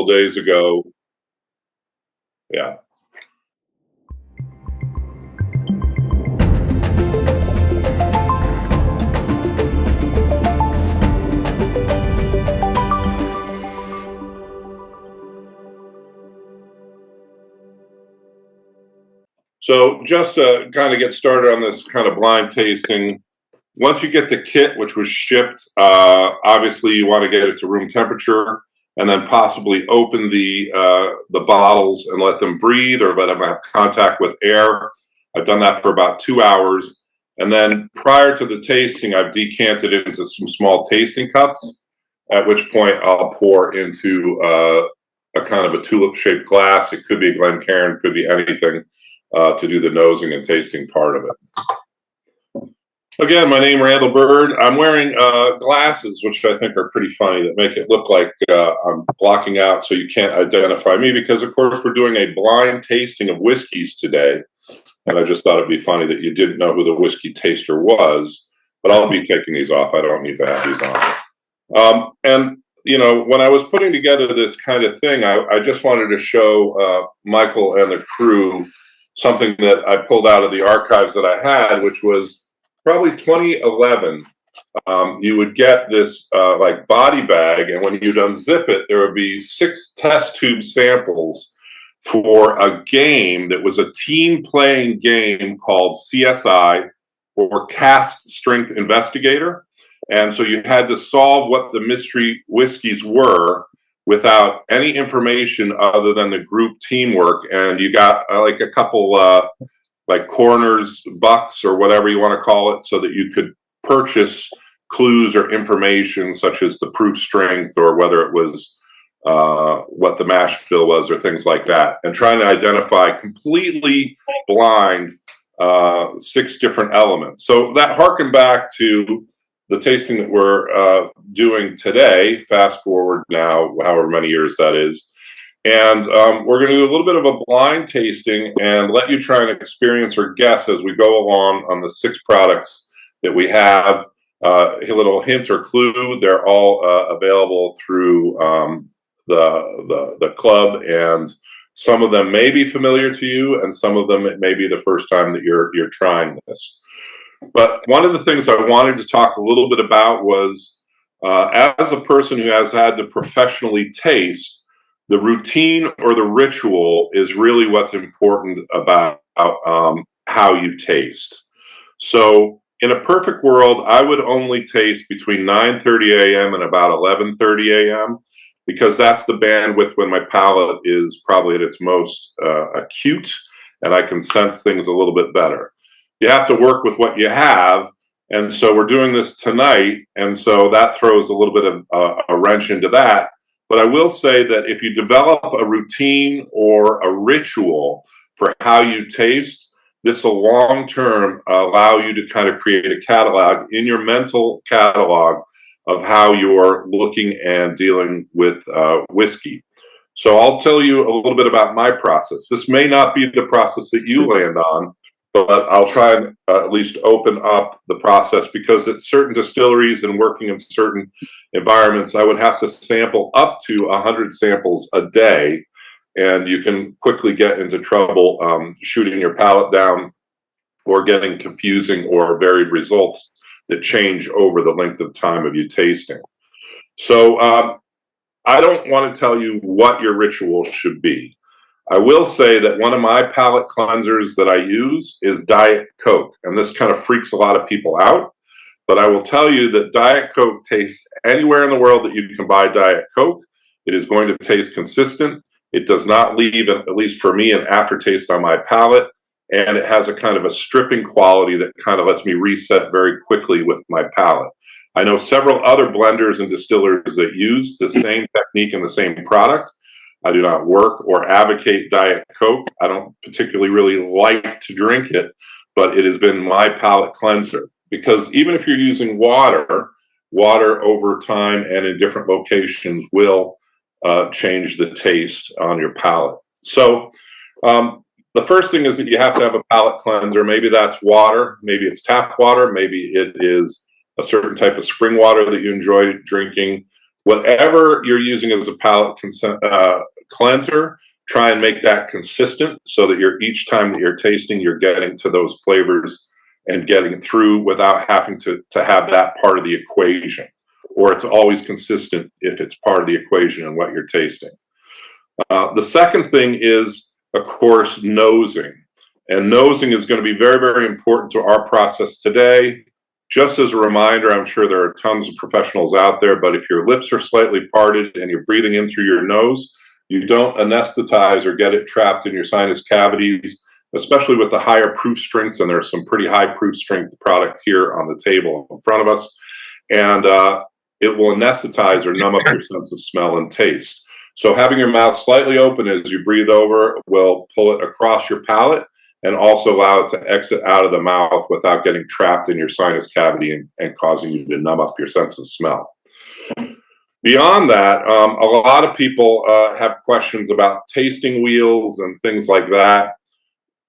of days ago. Yeah. So just to kind of get started on this kind of blind tasting, once you get the kit, which was shipped, obviously you want to get it to room temperature, and then possibly open the bottles and let them breathe or let them have contact with air. I've done that for about 2 hours, and then prior to the tasting, I've decanted it into some small tasting cups. At which point I'll pour into a kind of a tulip-shaped glass. It could be a Glencairn, could be anything, to do the nosing and tasting part of it. Again, my name is Randall Bird. I'm wearing glasses, which I think are pretty funny, that make it look like I'm blocking out so you can't identify me, because, of course, we're doing a blind tasting of whiskeys today, and I just thought it'd be funny that you didn't know who the whiskey taster was, but I'll be taking these off. I don't need to have these on. And, you know, when I was putting together this kind of thing, I just wanted to show Michael and the crew something that I pulled out of the archives that I had, which was probably 2011. You would get this like body bag, and when you'd unzip it, there would be 6 test tube samples for a game that was a team playing game called CSI, or cask-strength Investigator. And so you had to solve what the mystery whiskeys were without any information other than the group teamwork. And you got like a couple like corners, bucks, or whatever you want to call it, so that you could purchase clues or information such as the proof strength, or whether it was what the mash bill was, or things like that, and trying to identify completely blind 6 different elements. So that harkened back to the tasting that we're doing today, fast forward now, however many years that is. And we're going to do a little bit of a blind tasting and let you try and experience or guess as we go along on the 6 products that we have. A little hint or clue, they're all available through the club, and some of them may be familiar to you, and some of them it may be the first time that you're trying this. But one of the things I wanted to talk a little bit about was, as a person who has had to professionally taste, the routine or the ritual is really what's important about how you taste. So in a perfect world, I would only taste between 9:30 a.m. and about 11:30 a.m. because that's the bandwidth when my palate is probably at its most acute, and I can sense things a little bit better. You have to work with what you have, and so we're doing this tonight, and so that throws a little bit of a wrench into that. But I will say that if you develop a routine or a ritual for how you taste, this will long-term allow you to kind of create a catalog in your mental catalog of how you're looking and dealing with whiskey. So I'll tell you a little bit about my process. This may not be the process that you land on, but I'll try and at least open up the process, because at certain distilleries and working in certain environments, I would have to sample up to 100 samples a day, and you can quickly get into trouble shooting your palate down or getting confusing or varied results that change over the length of time of you tasting. So I don't want to tell you what your ritual should be. I will say that one of my palate cleansers that I use is Diet Coke, and this kind of freaks a lot of people out, but I will tell you that Diet Coke tastes anywhere in the world that you can buy Diet Coke. It is going to taste consistent. It does not leave, at least for me, an aftertaste on my palate, and it has a kind of a stripping quality that kind of lets me reset very quickly with my palate. I know several other blenders and distillers that use the same technique and the same product. I do not work or advocate Diet Coke. I don't particularly really like to drink it, but it has been my palate cleanser, because even if you're using water over time and in different locations will change the taste on your palate. So the first thing is that you have to have a palate cleanser. Maybe that's water, maybe it's tap water, maybe it is a certain type of spring water that you enjoy drinking. Whatever you're using as a palate cleanser, try and make that consistent so that each time that you're tasting, you're getting to those flavors and getting through without having to have that part of the equation. Or it's always consistent if it's part of the equation in what you're tasting. The second thing is, of course, nosing. And nosing is going to be very, very important to our process today. Just as a reminder, I'm sure there are tons of professionals out there, but if your lips are slightly parted and you're breathing in through your nose, you don't anesthetize or get it trapped in your sinus cavities, especially with the higher proof strengths, and there's some pretty high proof strength product here on the table in front of us. And it will anesthetize or numb up your sense of smell and taste. So having your mouth slightly open as you breathe over will pull it across your palate and also allow it to exit out of the mouth without getting trapped in your sinus cavity and causing you to numb up your sense of smell. Beyond that, a lot of people have questions about tasting wheels and things like that.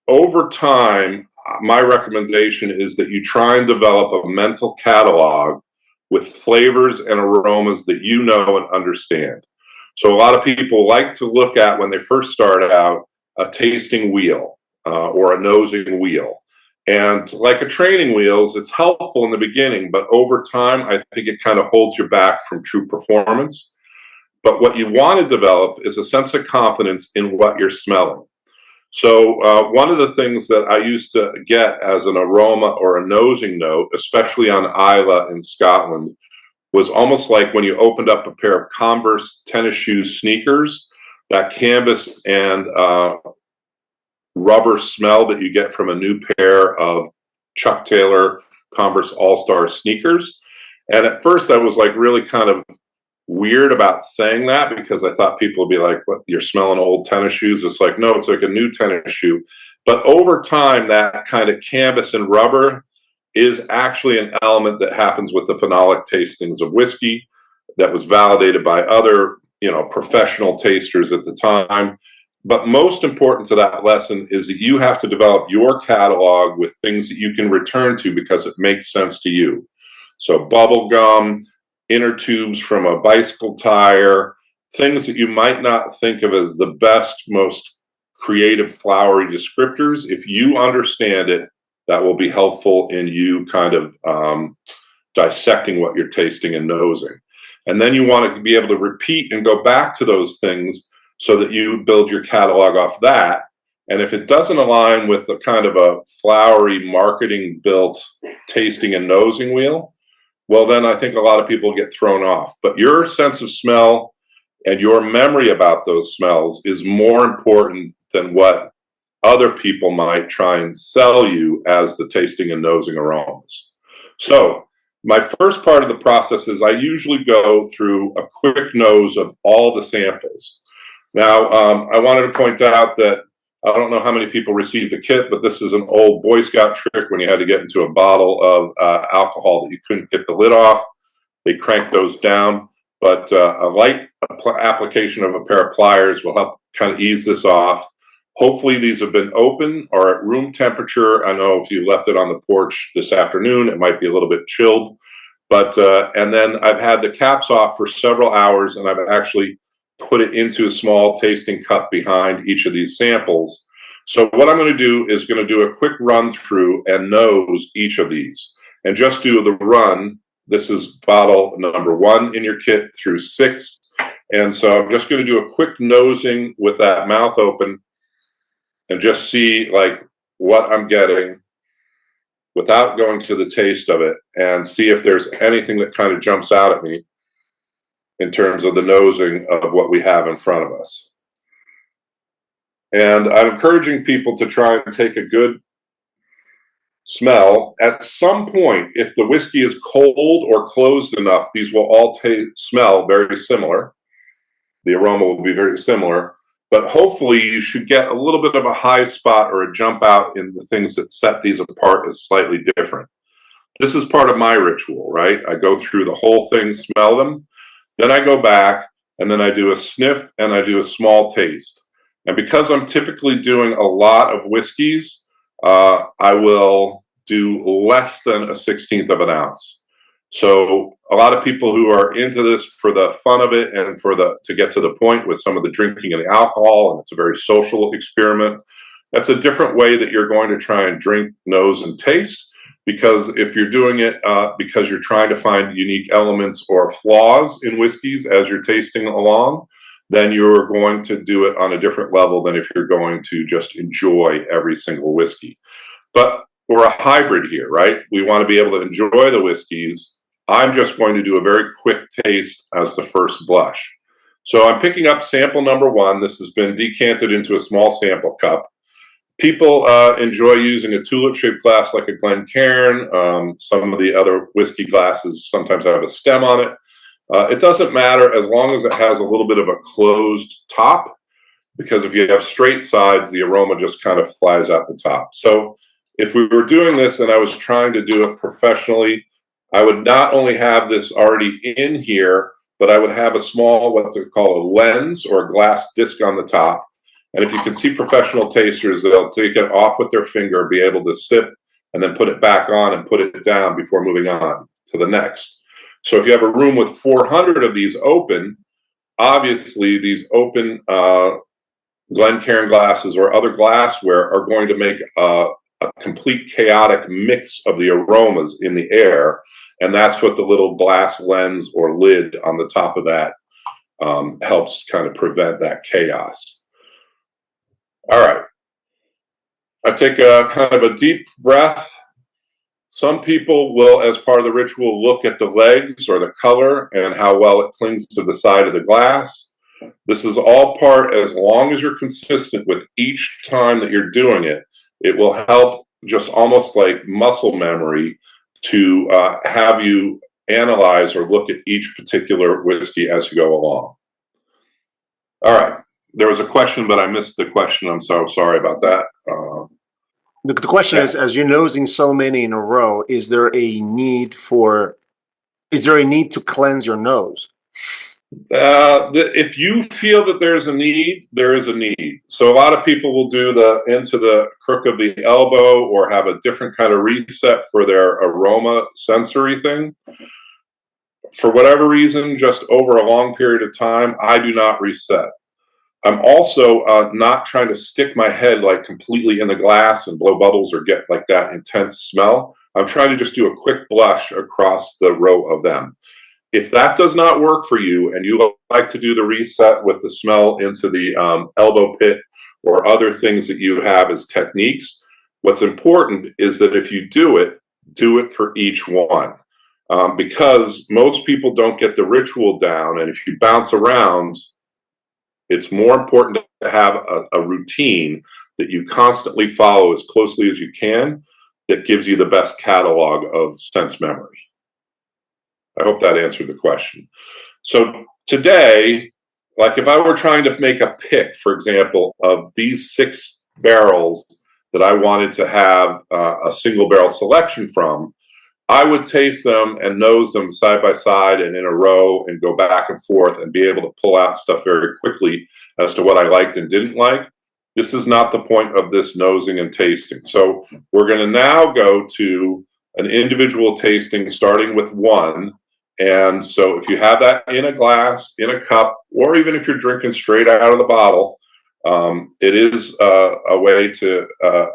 Over time, my recommendation is that you try and develop a mental catalog with flavors and aromas that you know and understand. So a lot of people like to look at, when they first start out, a tasting wheel or a nosing wheel. And like a training wheels, it's helpful in the beginning, but over time, I think it kind of holds you back from true performance. But what you want to develop is a sense of confidence in what you're smelling. So one of the things that I used to get as an aroma or a nosing note, especially on Islay in Scotland, was almost like when you opened up a pair of Converse tennis shoe sneakers, that canvas and rubber smell that you get from a new pair of Chuck Taylor Converse All-Star sneakers. And at first I was like really kind of weird about saying that, because I thought people would be like, what, you're smelling old tennis shoes? It's like, no, it's like a new tennis shoe. But over time, that kind of canvas and rubber is actually an element that happens with the phenolic tastings of whiskey that was validated by other, professional tasters at the time. But most important to that lesson is that you have to develop your catalog with things that you can return to because it makes sense to you. So bubble gum, inner tubes from a bicycle tire, things that you might not think of as the best, most creative, flowery descriptors. If you understand it, that will be helpful in you kind of dissecting what you're tasting and nosing. And then you want to be able to repeat and go back to those things so that you build your catalog off that. And if it doesn't align with the kind of a flowery, marketing-built tasting and nosing wheel, well, then I think a lot of people get thrown off. But your sense of smell and your memory about those smells is more important than what other people might try and sell you as the tasting and nosing aromas. So my first part of the process is I usually go through a quick nose of all the samples. Now, I wanted to point out that I don't know how many people received the kit, but this is an old Boy Scout trick when you had to get into a bottle of alcohol that you couldn't get the lid off. They cranked those down, but a light application of a pair of pliers will help kind of ease this off. Hopefully these have been open or at room temperature. I know if you left it on the porch this afternoon, it might be a little bit chilled. But and then I've had the caps off for several hours, and I've actually put it into a small tasting cup behind each of these samples. So what I'm going to do is going to do a quick run through and nose each of these. And just do the run. This is bottle number 1 in your kit through 6. And so I'm just going to do a quick nosing with that mouth open and just see like what I'm getting without going to the taste of it, and see if there's anything that kind of jumps out at me in terms of the nosing of what we have in front of us. And I'm encouraging people to try and take a good smell. At some point, if the whiskey is cold or closed enough, these will all smell very similar. The aroma will be very similar. But hopefully you should get a little bit of a high spot or a jump out in the things that set these apart as slightly different. This is part of my ritual, right? I go through the whole thing, smell them, then I go back, and then I do a sniff, and I do a small taste. And because I'm typically doing a lot of whiskeys, I will do less than a 1/16 of an ounce. So a lot of people who are into this for the fun of it and to get to the point with some of the drinking and the alcohol, and it's a very social experiment. That's a different way that you're going to try and drink, nose, and taste. Because if you're doing it because you're trying to find unique elements or flaws in whiskeys as you're tasting along, then you're going to do it on a different level than if you're going to just enjoy every single whiskey. But we're a hybrid here, right? We want to be able to enjoy the whiskeys. I'm just going to do a very quick taste as the first blush. So I'm picking up sample number 1. This has been decanted into a small sample cup. People enjoy using a tulip-shaped glass like a Glencairn. Some of the other whiskey glasses sometimes have a stem on it. It doesn't matter as long as it has a little bit of a closed top, because if you have straight sides, the aroma just kind of flies out the top. So if we were doing this and I was trying to do it professionally, I would not only have this already in here, but I would have a small, what's it called, a lens or a glass disc on the top. And if you can see professional tasters, they'll take it off with their finger, be able to sip, and then put it back on and put it down before moving on to the next. So if you have a room with 400 of these open, obviously these open Glencairn glasses or other glassware are going to make a complete chaotic mix of the aromas in the air. And that's what the little glass lens or lid on the top of that helps kind of prevent that chaos. All right. I take a kind of a deep breath. Some people will, as part of the ritual, look at the legs or the color and how well it clings to the side of the glass. This is all part, as long as you're consistent with each time that you're doing it, it will help just almost like muscle memory to have you analyze or look at each particular whiskey as you go along. All right. There was a question, but I missed the question. I'm so sorry about that. The question is, as you're nosing so many in a row, is there a need to cleanse your nose? If you feel that there's a need, there is a need. So a lot of people will do into the crook of the elbow or have a different kind of reset for their aroma sensory thing. For whatever reason, just over a long period of time, I do not reset. I'm also not trying to stick my head like completely in the glass and blow bubbles or get like that intense smell. I'm trying to just do a quick blush across the row of them. If that does not work for you and you like to do the reset with the smell into the elbow pit or other things that you have as techniques, what's important is that if you do it for each one. Because most people don't get the ritual down, and if you bounce around, it's more important to have a routine that you constantly follow as closely as you can that gives you the best catalog of sense memory. I hope that answered the question. So today, like if I were trying to make a pick, for example, of these 6 barrels that I wanted to have a single barrel selection from, I would taste them and nose them side by side and in a row and go back and forth and be able to pull out stuff very quickly as to what I liked and didn't like. This is not the point of this nosing and tasting. So we're going to now go to an individual tasting starting with 1. And so if you have that in a glass, in a cup, or even if you're drinking straight out of the bottle, it is a way to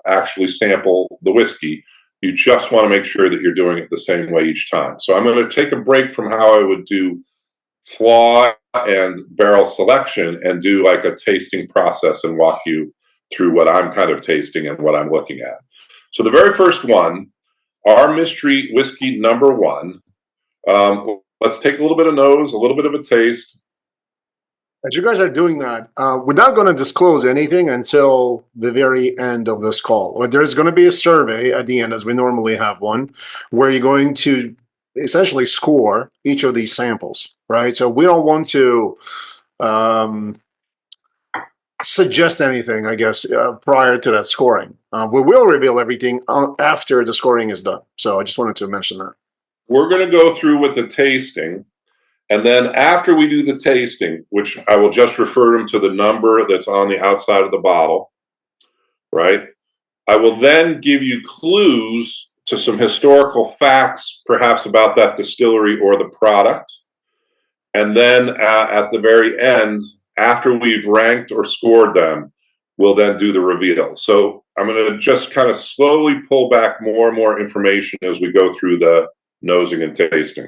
actually sample the whiskey. You just want to make sure that you're doing it the same way each time. So I'm going to take a break from how I would do flaw and barrel selection and do like a tasting process and walk you through what I'm kind of tasting and what I'm looking at. So the very first one, our mystery whiskey number 1. Let's take a little bit of nose, a little bit of a taste. As you guys are doing that, we're not going to disclose anything until the very end of this call. But there's going to be a survey at the end, as we normally have one, where you're going to essentially score each of these samples, right? So we don't want to suggest anything, I guess, prior to that scoring. We will reveal everything after the scoring is done. So I just wanted to mention that. We're going to go through with the tasting. And then after we do the tasting, which I will just refer them to the number that's on the outside of the bottle, right? I will then give you clues to some historical facts, perhaps about that distillery or the product. And then at the very end, after we've ranked or scored them, we'll then do the reveal. So I'm going to just kind of slowly pull back more and more information as we go through the nosing and tasting.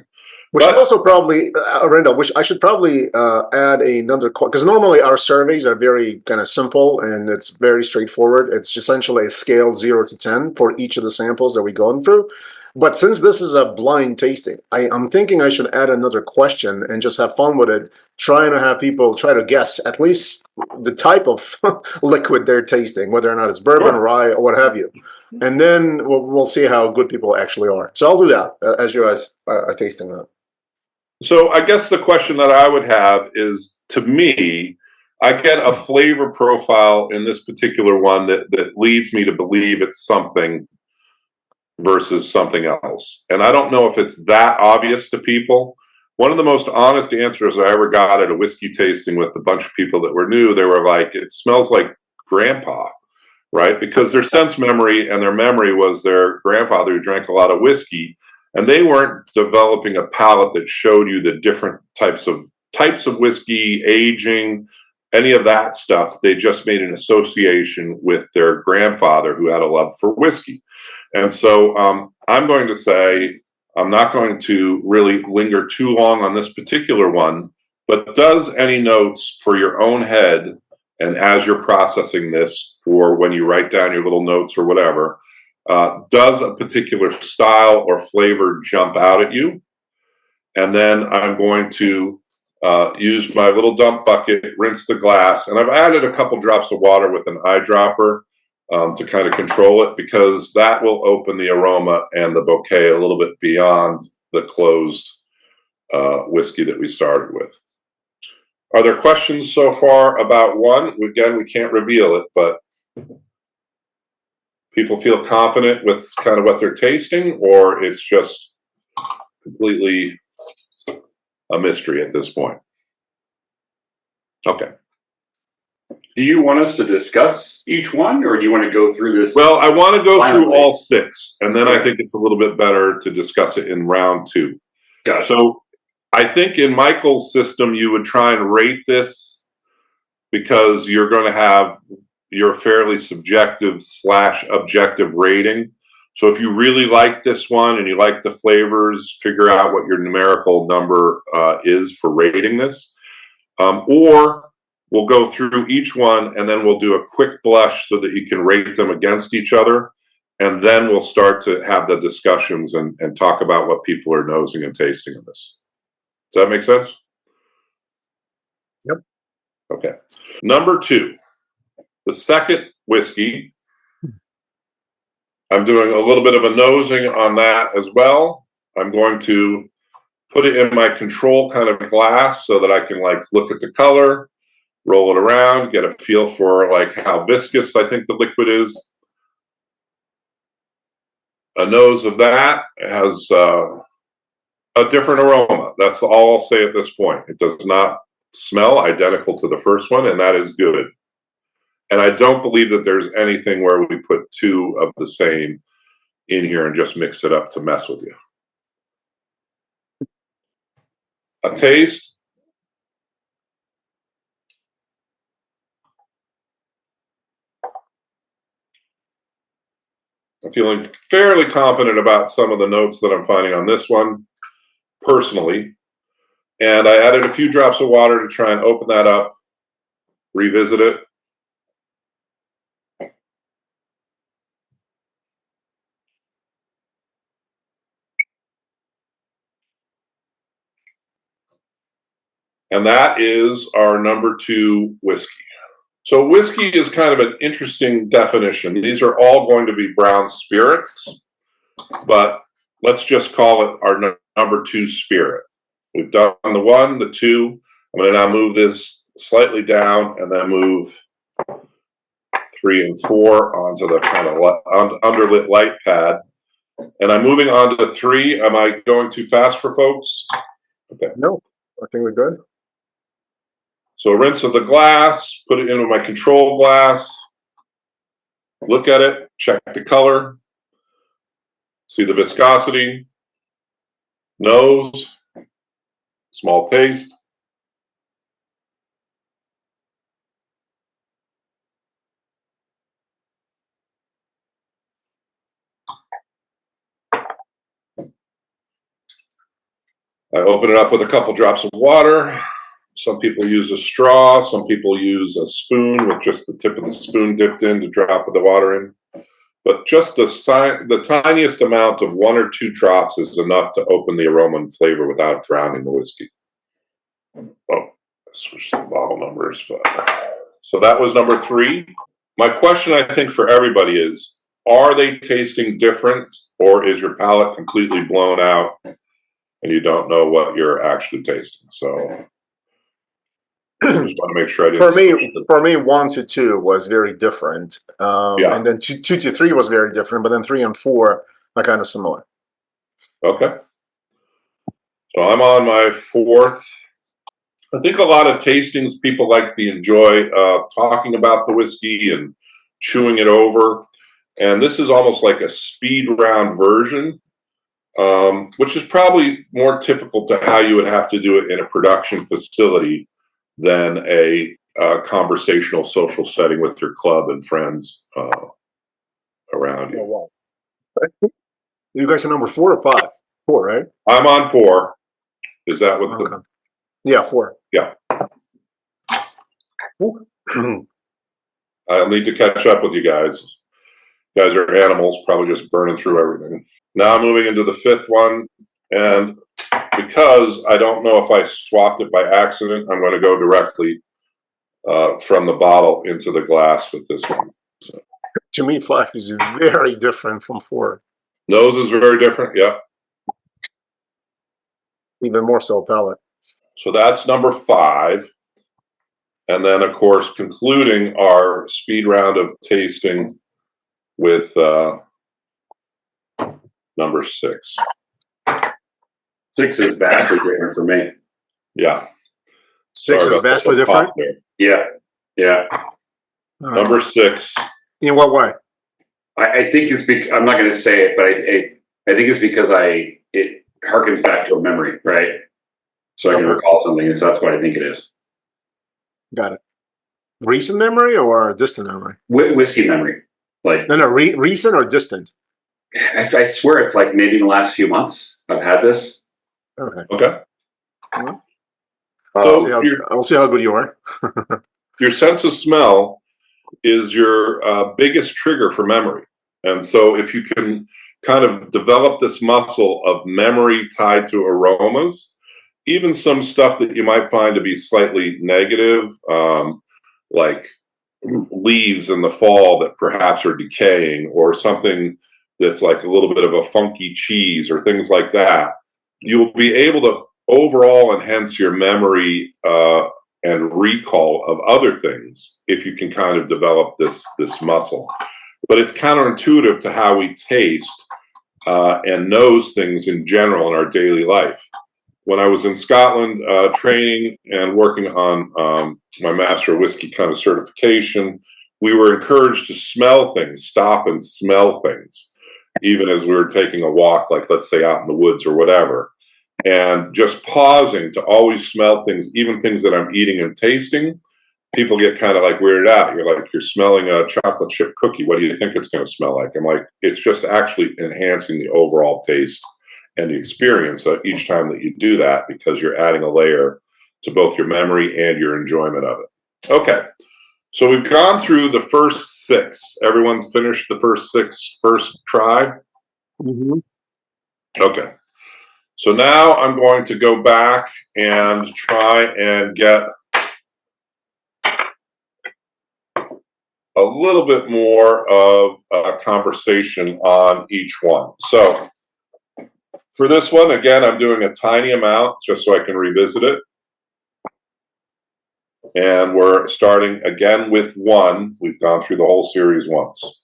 We should also probably, Randall, I should probably add another, because normally our surveys are very kind of simple and it's very straightforward. It's essentially a scale 0 to 10 for each of the samples that we're going through. But since this is a blind tasting, I'm thinking I should add another question and just have fun with it, trying to have people try to guess at least the type of liquid they're tasting, whether or not it's bourbon, rye, or what have you. And then we'll see how good people actually are. So I'll do that as you guys are tasting that. So I guess the question that I would have is, to me, I get a flavor profile in this particular one that leads me to believe it's something versus something else. And I don't know if it's that obvious to people. One of the most honest answers I ever got at a whiskey tasting with a bunch of people that were new, they were like, it smells like grandpa, right? Because their sense memory and their memory was their grandfather who drank a lot of whiskey. And they weren't developing a palate that showed you the different types of whiskey, aging, any of that stuff. They just made an association with their grandfather who had a love for whiskey. And so I'm going to say, I'm not going to really linger too long on this particular one, but does any notes for your own head, and as you're processing this for when you write down your little notes or whatever, does a particular style or flavor jump out at you? And then I'm going to use my little dump bucket, rinse the glass, and I've added a couple drops of water with an eyedropper to kind of control it, because that will open the aroma and the bouquet a little bit beyond the closed whiskey that we started with. Are there questions so far about one? Again, we can't reveal it, but people feel confident with kind of what they're tasting, or it's just completely a mystery at this point? Okay. Do you want us to discuss each one, or do you want to go through this? Well, I want to go through all 6, and then I think it's a little bit better to discuss it in round 2. Gotcha. So I think in Michael's system, you would try and rate this because you're going to have your fairly subjective / objective rating. So if you really like this one and you like the flavors, figure out what your numerical number is for rating this. Or we'll go through each one and then we'll do a quick blush so that you can rate them against each other. And then we'll start to have the discussions and talk about what people are nosing and tasting in this. Does that make sense? Yep. Okay. Number 2. The second whiskey, I'm doing a little bit of a nosing on that as well. I'm going to put it in my control kind of glass so that I can like look at the color, roll it around, get a feel for like how viscous I think the liquid is. A nose of that has a different aroma. That's all I'll say at this point. It does not smell identical to the first one, and that is good. And I don't believe that there's anything where we put 2 of the same in here and just mix it up to mess with you. A taste. I'm feeling fairly confident about some of the notes that I'm finding on this one, personally. And I added a few drops of water to try and open that up, revisit it. And that is our number 2 whiskey. So whiskey is kind of an interesting definition. These are all going to be brown spirits, but let's just call it our number 2 spirit. We've done the 1, the 2. I'm going to now move this slightly down and then move 3 and 4 onto the kind of underlit light pad. And I'm moving on to 3. Am I going too fast for folks? Okay. No, I think we're good. So rinse of the glass, put it into my control glass, look at it, check the color. See the viscosity, nose, small taste. I open it up with a couple drops of water. Some people use a straw. Some people use a spoon with just the tip of the spoon dipped in to drop the water in. But just the tiniest amount of 1 or 2 drops is enough to open the aroma and flavor without drowning the whiskey. Oh, I switched the bottle numbers. So that was number 3. My question, I think, for everybody is, are they tasting different, or is your palate completely blown out and you don't know what you're actually tasting? So I just want to make sure I didn't. For me, 1 to 2 was very different, Yeah. and then 2 to 3 was very different. But then 3 and 4 are kind of similar. Okay. So I'm on my 4th. I think a lot of tastings people like to enjoy talking about the whiskey and chewing it over, and this is almost like a speed round version, which is probably more typical to how you would have to do it in a production facility than a conversational social setting with your club and friends around you. Oh, wow. You guys are number 4 or 5? 4, right? I'm on 4. Is that what Okay. Yeah, 4. Yeah. Mhm. I'll need to catch up with you guys. You guys are animals, probably just burning through everything. Now moving into the 5th one, and because I don't know if I swapped it by accident, I'm going to go directly from the bottle into the glass with this one. So. To me, 5 is very different from 4. Nose is very different, yeah. Even more so, palate. So that's number 5. And then, of course, concluding our speed round of tasting with number 6. 6 is vastly different for me. Yeah. 6 is vastly different? Yeah. Number 6. In what way? I think it's because, I'm not going to say it, but I think it's because it harkens back to a memory, right? So I can recall something, and so that's what I think it is. Got it. Recent memory or distant memory? Whiskey memory. Like No, recent or distant? I swear it's like maybe in the last few months I've had this. Okay. I'll see how good you are. Your sense of smell is your biggest trigger for memory. And so if you can kind of develop this muscle of memory tied to aromas, even some stuff that you might find to be slightly negative, like leaves in the fall that perhaps are decaying, or something that's like a little bit of a funky cheese or things like that, you'll be able to overall enhance your memory and recall of other things if you can kind of develop this muscle. But it's counterintuitive to how we taste and knows things in general in our daily life. When I was in Scotland training and working on my Master of Whiskey kind of certification, we were encouraged to smell things, stop and smell things, even as we were taking a walk, like let's say out in the woods or whatever. And just pausing to always smell things, even things that I'm eating and tasting, people get kind of like weirded out. You're like, you're smelling a chocolate chip cookie. What do you think it's going to smell like? I'm like, it's just actually enhancing the overall taste and the experience each time that you do that, because you're adding a layer to both your memory and your enjoyment of it. Okay, so we've gone through the first 6. Everyone's finished the first 6 first try? Mm-hmm. Okay. So now I'm going to go back and try and get a little bit more of a conversation on each one. So for this one, again, I'm doing a tiny amount just so I can revisit it. And we're starting again with 1. We've gone through the whole series once.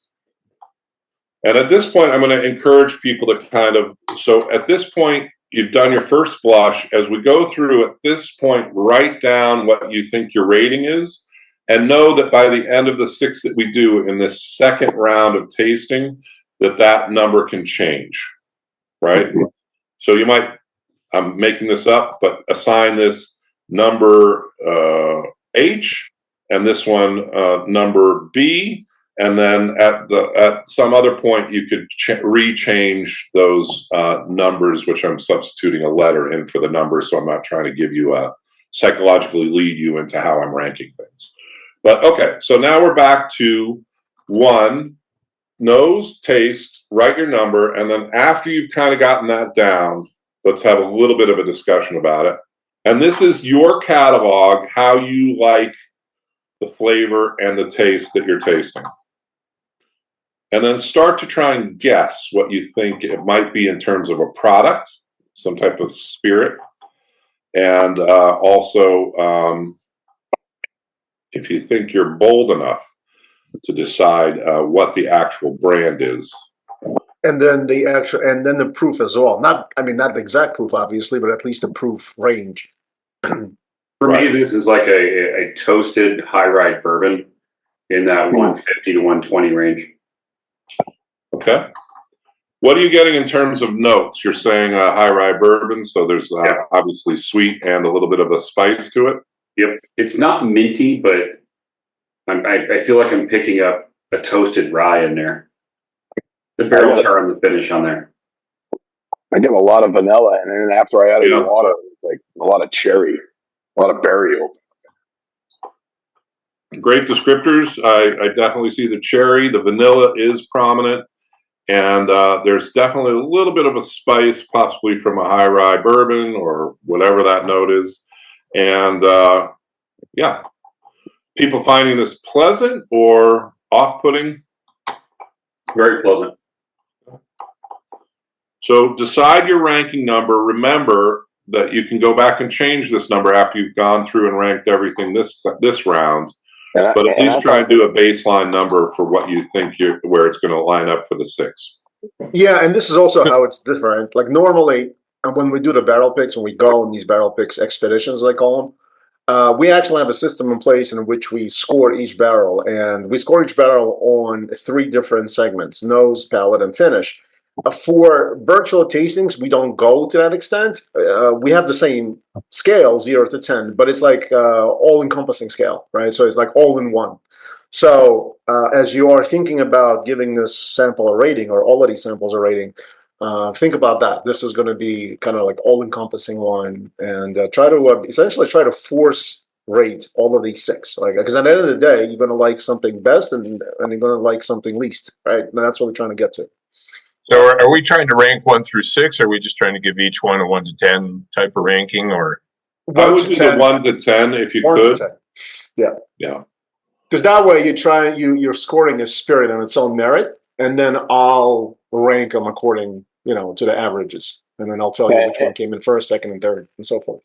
And at this point, I'm going to encourage people to kind of, so at this point, you've done your first blush. As we go through at this point, write down what you think your rating is, and know that by the end of the 6 that we do in this second round of tasting, that number can change, right? So you might, I'm making this up, but assign this number H and this one number B, and then at some other point you could rechange those numbers, which I'm substituting a letter in for the number, so I'm not trying to give you a psychologically lead you into how I'm ranking things. But okay, so now we're back to 1, nose, taste, write your number, and then after you've kind of gotten that down, let's have a little bit of a discussion about it. And this is your catalog, how you like the flavor and the taste that you're tasting. And then start to try and guess what you think it might be in terms of a product, some type of spirit, and also if you think you're bold enough to decide what the actual brand is. And then the proof as well. Not the exact proof, obviously, but at least the proof range. For me, this is like a toasted high rye bourbon in that 150 to 120 range. Okay. What are you getting in terms of notes? You're saying high rye bourbon, so there's obviously sweet and a little bit of a spice to it. Yep. It's not minty, but I feel like I'm picking up a toasted rye in there. The barrel char and the finish on there. I get a lot of vanilla, and then after I added the water, like a lot of cherry, a lot of berry. Great descriptors. I definitely see the cherry. The vanilla is prominent, and there's definitely a little bit of a spice, possibly from a high rye bourbon or whatever that note is. And yeah, people finding this pleasant or off-putting? Very pleasant. So decide your ranking number. Remember that you can go back and change this number after you've gone through and ranked everything this round. But at least try and do a baseline number for what you think where it's going to line up for the 6. Yeah, and this is also how it's different. Like normally, when we do the barrel picks, when we go on these barrel picks expeditions, I call them, we actually have a system in place in which we score each barrel, and we score each barrel on 3 different segments: nose, palate, and finish. For virtual tastings, we don't go to that extent. We have the same scale, 0 to 10, but it's like all-encompassing scale, right? So it's like all in one. So as you are thinking about giving this sample a rating, or all of these samples a rating, think about that. This is going to be kind of like all-encompassing one, and essentially try to force rate all of these 6. Like, because at the end of the day, you're going to like something best, and you're going to like something least, right? And that's what we're trying to get to. So are we trying to rank 1 through 6, or are we just trying to give each one a 1 to 10 type of ranking? Or I would do the 1 to 10 if you 1 could. to 10. Yeah. Yeah. Because that way you're scoring a spirit on its own merit, and then I'll rank them according, to the averages, and then I'll tell you which one came in first, second, and third, and so forth.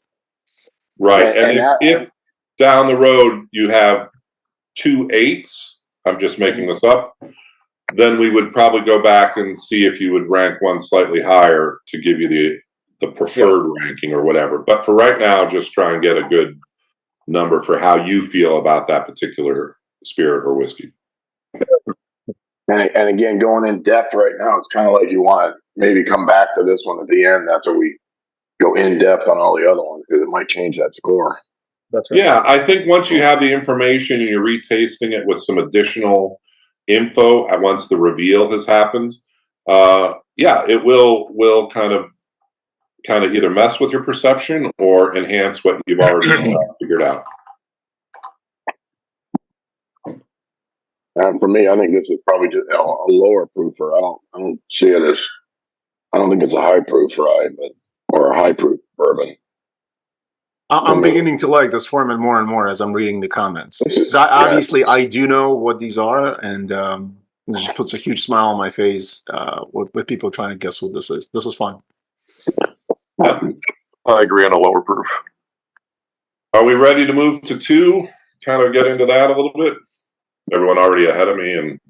Right. And if down the road you have 2 8s, I'm just making this up, then we would probably go back and see if you would rank one slightly higher to give you the preferred ranking or whatever. But for right now, just try and get a good number for how you feel about that particular spirit or whiskey. And again, going in depth right now, it's kind of like you want to maybe come back to this one at the end. That's where we go in depth on all the other ones, because it might change that score. That's right. Yeah, I think once you have the information and you're retasting it with some additional info once the reveal has happened, it will kind of either mess with your perception or enhance what you've already figured out. And for me, I think this is probably just a lower proofer. I don't see it as. I don't think it's a high proof rye, or a high proof bourbon. I'm beginning to like this format more and more as I'm reading the comments. Obviously, I do know what these are, and it just puts a huge smile on my face with people trying to guess what this is. This is fun. Yeah. I agree on a lower proof. Are we ready to move to 2? Kind of get into that a little bit? Everyone already ahead of me, and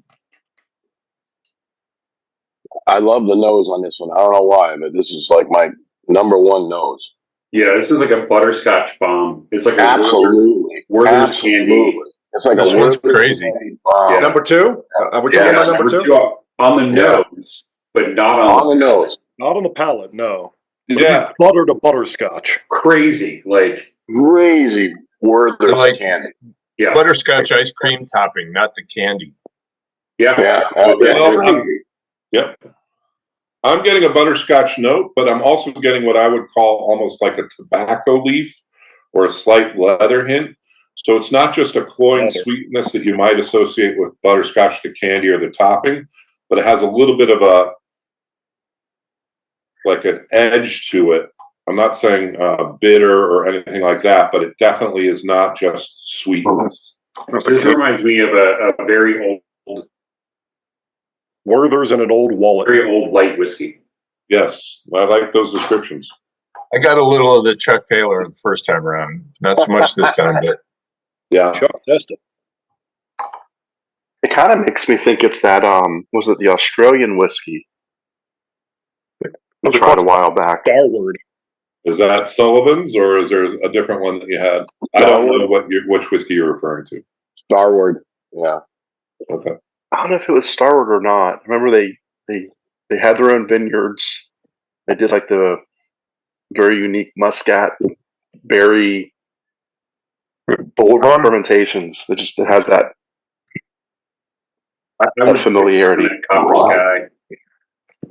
I love the nose on this one. I don't know why, but this is like my number 1 nose. Yeah, this is like a butterscotch bomb. It's like Absolutely. Werther's candy. It's like This one's crazy. Bomb. Number 2? Are we talking about number 2? on the nose, but not On the nose. Not on the palate, no. Yeah. Butter to butterscotch. crazy. Like, Crazy Werther's Like- candy. yeah, Butterscotch ice cream topping, not the candy. yeah. Yeah. Well, Yep. I'm getting a butterscotch note, but I'm also getting what I would call almost like a tobacco leaf or a slight leather hint. So it's not just a cloying Leather. sweetness that you might associate with butterscotch, the candy or the topping, but it has a little bit of like an edge to it. I'm not saying bitter or anything like that, but it definitely is not just sweetness. This reminds me of a very Werther's in an old wallet. old light whiskey. Yes, I like those descriptions. I got a little of the Chuck Taylor the first time around. Not so much this time, but Yeah. Chuck, test it. It kind of makes me think it's that was it the Australian whiskey? I tried a while back. Starward. Is that Sullivan's or is there a different one that you had? I don't know which whiskey you're referring to. Starward. Yeah. Okay. I don't know if it was Starward or not. I remember they had their own vineyards. They did like the very unique Muscat berry Bull Run. fermentations. It has that I'm familiarity. Copper Sky.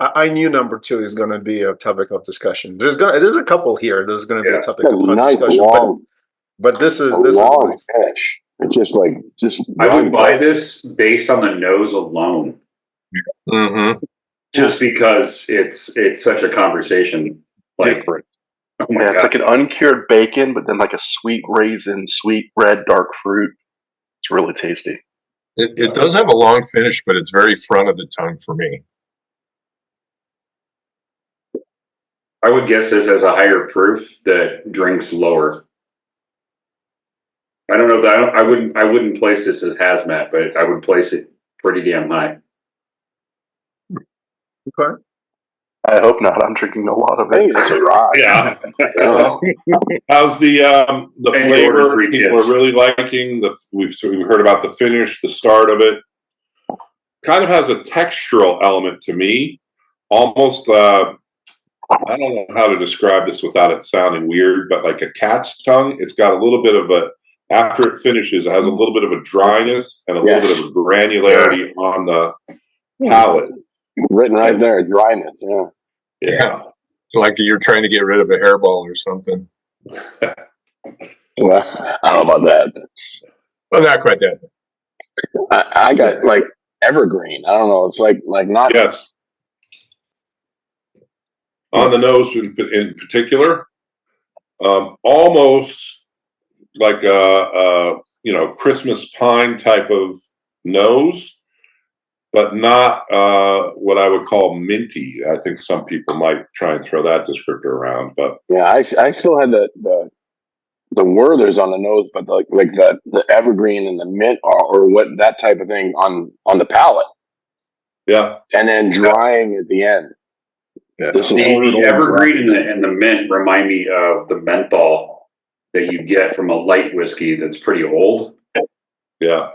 I knew number 2 is going to be a topic of discussion. There's a couple here. There's going to be a topic of Nice discussion, long, but this is long nice. finish. It's just. I would buy this based on the nose alone, just because it's such a conversation. Like, Different. oh my Yeah, it's god, like an uncured bacon, but then like a sweet raisin, sweet red dark fruit. It's really tasty. it does have a long finish, but it's very front of the tongue for me. I would guess this has a higher proof that drinks lower. I don't know that I wouldn't place this as hazmat, but I would place it pretty damn high. Okay. I hope not. I'm drinking a lot of I think it. it's a rye. Yeah. Yeah. How's the And you order flavor? 3 People tips. are really liking we've heard about the finish, the start of it. Kind of has a textural element to me, almost. I don't know how to describe this without it sounding weird, but like a cat's tongue. It's got a little bit of a. After it finishes, it has a little bit of a dryness and a little bit of a granularity on the palate. Written right there, dryness. Yeah. Yeah. Like you're trying to get rid of a hairball or something. Well, I don't know about that. Well, not quite that. I got like evergreen. I don't know. It's like not. Yes. On the nose in particular, almost like a Christmas pine type of nose, but not what I would call minty. I think some people might try and throw that descriptor around, but Yeah, I still had the Werther's on the nose, but the evergreen and the mint or what that type of thing on the palate, yeah, and then drying at the end. Yeah. This is The evergreen and the mint remind me of the menthol that you get from a light whiskey that's pretty old. yeah.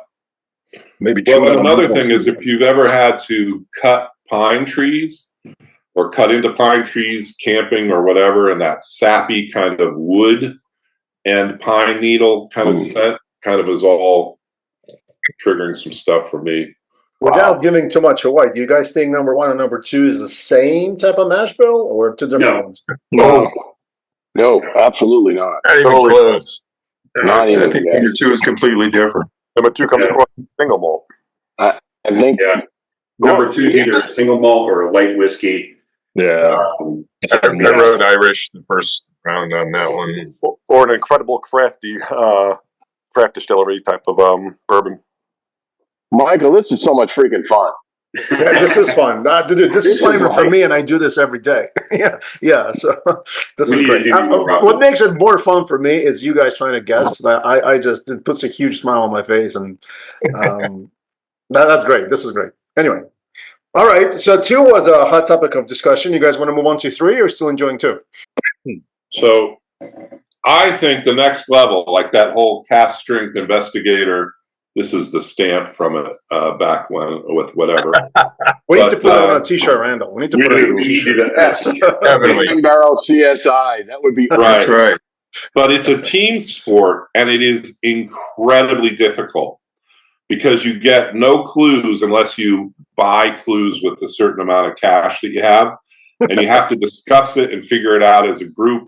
Maybe. Well, chewing on another a thing is if you've ever had to cut pine trees or cut into pine trees camping or whatever, and that sappy kind of wood and pine needle kind of scent kind of is all triggering some stuff for me. Without giving too much away, do you guys think number 1 and number 2 is the same type of mash bill or 2 different No. ones? No, absolutely not. Not even Totally. close. Not even. I think number 2 is completely different. Number 2 comes Yeah. across single malt. I think. Yeah. Number 2 is either a single malt or a light whiskey. Yeah. I wrote Irish the first round on that one. Or an incredible crafty craft distillery type of bourbon. Michael, this is so much freaking fun. Yeah, this is fun. Dude, this is fun even for me, and I do this every day. yeah. So this We is need to great. do more of What it. makes it more fun for me is you guys trying to guess. I just it puts a huge smile on my face, and that's great. This is great. Anyway, all right. So 2 was a hot topic of discussion. You guys want to move on to 3, or still enjoying 2? So I think the next level, like that whole cask-strength Investigator, This is the stamp from it back when with whatever. We need to But, put it on a t-shirt, Randall. We need to put it on a t-shirt. Definitely. 10-barrel CSI. That would be Right. That's right. But it's a team sport, and it is incredibly difficult because you get no clues unless you buy clues with a certain amount of cash that you have, and you have to discuss it and figure it out as a group,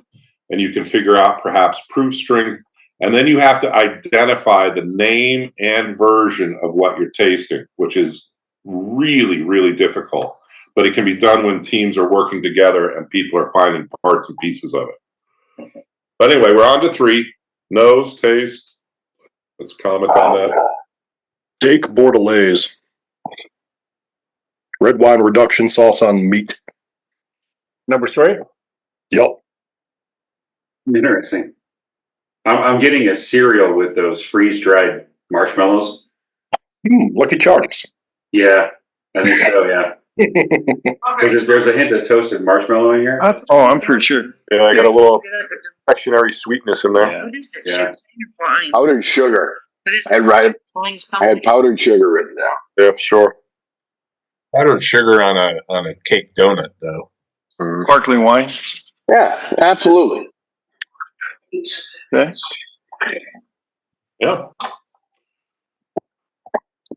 and you can figure out perhaps proof strength, and then you have to identify the name and version of what you're tasting, which is really, really difficult. But it can be done when teams are working together and people are finding parts and pieces of it. But anyway, we're on to 3. Nose, taste. Let's comment on that. Steak Bordelaise. Red wine reduction sauce on meat. Number 3? Yep. Interesting. I'm getting a cereal with those freeze-dried marshmallows. Lucky Charms. Yeah, I think so. Yeah, there's a hint of toasted marshmallow in here. I'm pretty sure. Yeah, I got a little confectionery sweetness in there. Yeah. powdered sugar. I had powdered sugar written down. Yeah, for sure. Powdered sugar on a cake donut, though. Sparkling wine. Yeah, absolutely. Okay. Yeah.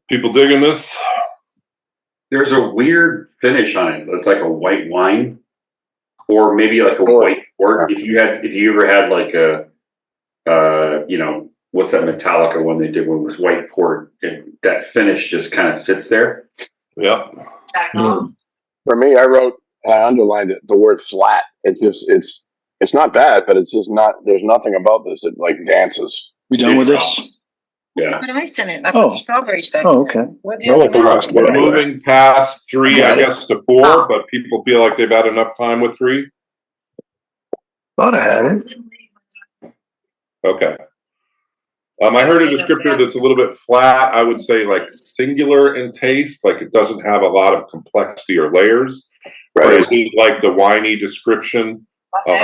People digging this? There's a weird finish on it. It's like a white wine, or maybe like a white port. If you ever had like a, what's that Metallica one they did when it was white port? That finish just kind of sits there. Yep. For me, I underlined it, the word flat. It's not bad, but it's just not, there's nothing about this that like dances. We done with this? Yeah. Put ice in it. I put the strawberries back. Oh, okay. I like the last one. We're moving past 3, I guess, to 4, but people feel like they've had enough time with 3. Thought I had it. Okay. I heard a descriptor that's a little bit flat. I would say like singular in taste, like it doesn't have a lot of complexity or layers. But I do like the winey description.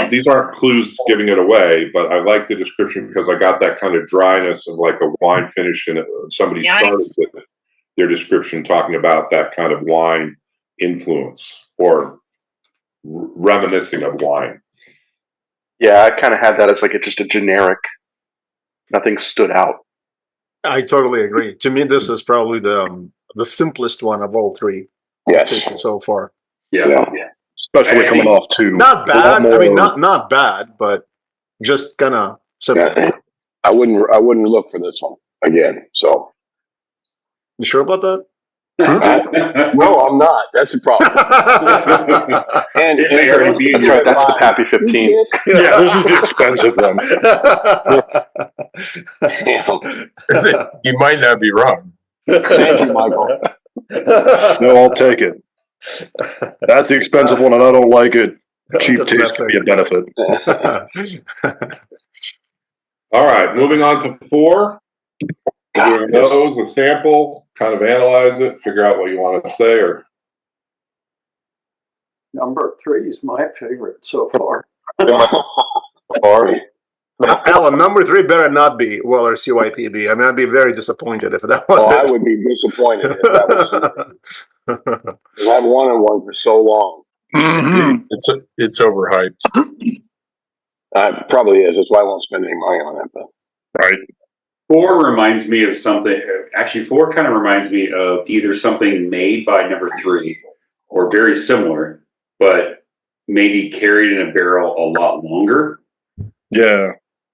These aren't clues giving it away, but I like the description because I got that kind of dryness of like a wine finish in it. Somebody started with their description talking about that kind of wine influence or reminiscing of wine. Yeah, I kind of had that as like just a generic. Nothing stood out. I totally agree. To me, this is probably the simplest one of all 3 Yes. tasted so far. Yeah. Especially coming off 2. Not bad. I mean, not bad, but just kind of simple. Yeah, I wouldn't look for this one again. So You sure about that? no, I'm not. That's the problem. and That's right. That's the Happy 15. Yeah, this is the expensive one. Damn. You might not be wrong. Thank you, Michael. No, I'll take it. That's the expensive one, and I don't like it. Cheap Just taste can be a benefit. All right, moving on to 4. Doing those, a sample, kind of analyze it, figure out what you want to say, or Number 3 is my favorite so far. Alan, number 3 better not be Weller CYPB. I mean, I'd be very disappointed if that was I would be disappointed if that was. I've wanted one for so long. Mm-hmm. It's overhyped. It probably is. That's why I won't spend any money on it. But Right. 4 reminds me of something. Actually, 4 kind of reminds me of either something made by number 3 or very similar, but maybe carried in a barrel a lot longer. Yeah.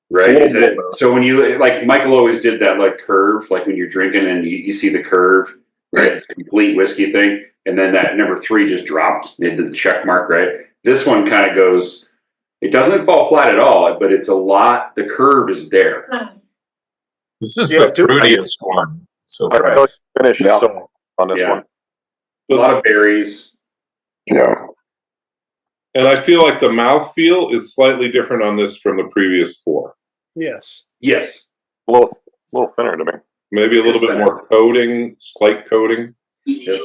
Right. So when you like Michael always did that like curve, like when you're drinking and you see the curve, right? Complete whiskey thing. And then that number 3 just dropped into the check mark, right? This one kind of goes, it doesn't fall flat at all, but it's a lot. The curve is there. This is the fruitiest one. So I really finished so on this one. A lot of berries. yeah. and I feel like the mouthfeel is slightly different on this from the previous 4. Yes. Yes. A little thinner to me. Maybe a little bit more coating, slight coating. I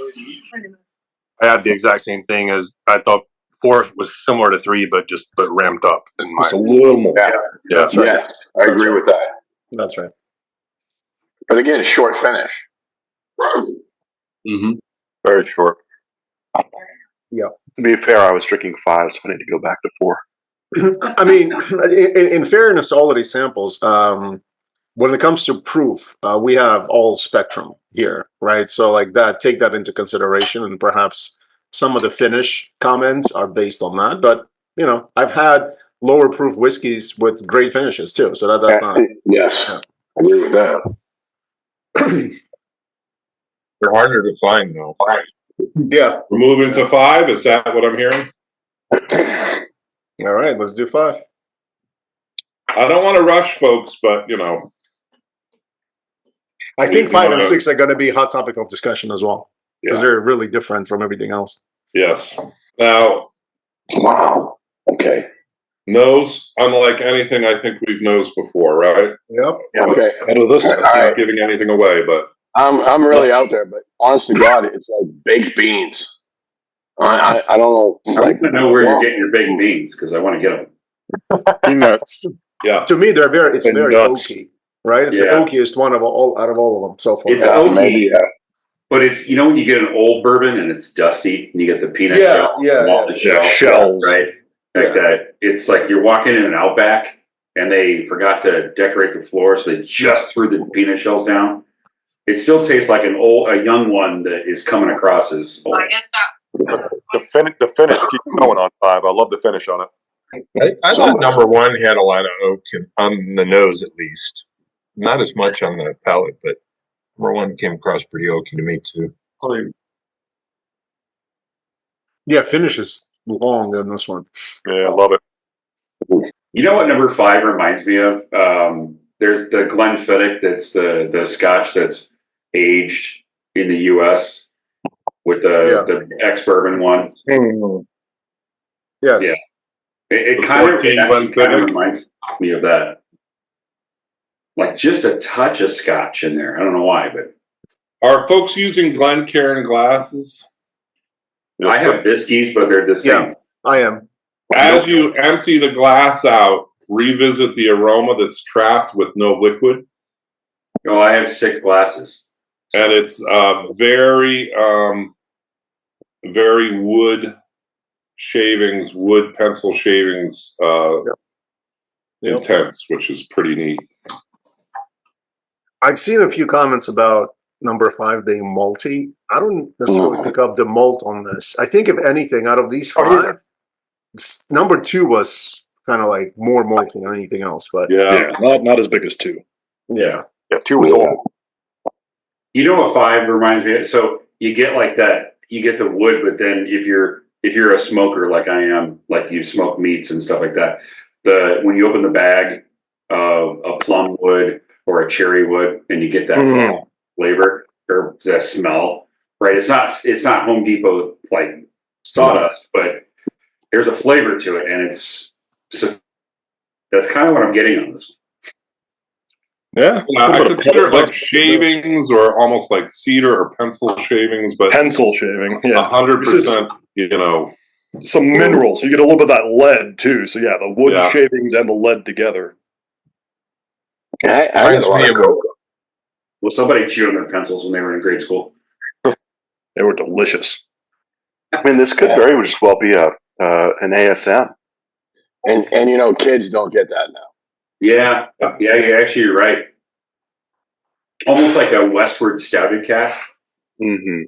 had the exact same thing as I thought 4 was similar to 3, but ramped up. Just a little more. Yeah. That's right. Yeah, I agree with that. That's right. But again, short finish. Mm-hmm. Very short. To be fair, I was drinking 5, so I need to go back to 4. I mean, in fairness to all of these samples, when it comes to proof, we have all spectrum here, right? So like that, take that into consideration, and perhaps some of the finish comments are based on that. But you know, I've had lower proof whiskeys with great finishes too, so that's not. Yes, Yeah. I agree with that. They're harder to find though. Yeah. We're moving to 5. Is that what I'm hearing? All right, let's do 5. I don't want to rush folks, but you know, I think We 5 and wanna- 6 are going to be a hot topic of discussion as well, because yeah. they're really different from everything else. Yes. Now, Wow. Okay. nose, unlike anything I think we've nosed before, right? Yep. Okay. Out of this, All That's right. not giving anything away, but I'm really out there, but honest to God, it's like baked beans. I don't know. It's I like, want to know where you're getting your baked beans because I want to get them. Peanuts. yeah. To me, it's And very nuts. oaky, right? It's the Yeah. oakiest one of all out of all of them so far. It's yeah, oaky, maybe, yeah. but it's when you get an old bourbon and it's dusty and you get the peanut Yeah, shell, yeah, off the shell, shells. right? Like that. It's like you're walking in an Outback and they forgot to decorate the floor, so they just threw the peanut shells down. It still tastes like a young one that is coming across as old. I guess not. The finish keeps going on 5. I love the finish on it. I thought number 1 had a lot of oak on the nose, at least. Not as much on the palate, but number 1 came across pretty oaky to me too. Yeah, finish is long in this one. Yeah, I love it. You know what number 5 reminds me of? There's the Glenfiddich. That's the Scotch that's aged in the U.S. with the ex-bourbon one. Yes. Yeah. It The kind of 14 Glenfiddich? reminds me of that. Like just a touch of Scotch in there. I don't know why, but Are folks using Glencairn glasses? I have Viskies, but they're the same. Yeah, I am. As you empty the glass out, revisit the aroma that's trapped with no liquid. Oh, I have 6 glasses. And it's very wood shavings, wood pencil shavings intense, which is pretty neat. I've seen a few comments about number 5 being malty. I don't necessarily pick up the malt on this. I think if anything, out of these 5, number 2 was kind of like more malty than anything else. But Yeah. Not as big as 2. yeah. Yeah, 2 was old. You know what 5 reminds me of? So you get like that, you get the wood, but then if you're a smoker like I am, like you smoke meats and stuff like that, when you open the bag of a plum wood or a cherry wood and you get that flavor or that smell, right? It's not Home Depot like sawdust, but there's a flavor to it, and that's kind of what I'm getting on this one. Yeah. I consider it like shavings or almost like cedar or pencil shavings, but Pencil shaving. Yeah. 100%, you know. Some minerals. You get a little bit of that lead too. So yeah, the wood Yeah. shavings and the lead together. I got a lot of coke. Well, somebody chewed on their pencils when they were in grade school. They were delicious. I mean, this could very just well be an ASM. And you know, kids don't get that now. Yeah, you're right. Almost like a westward stouted cask, Mm-hmm.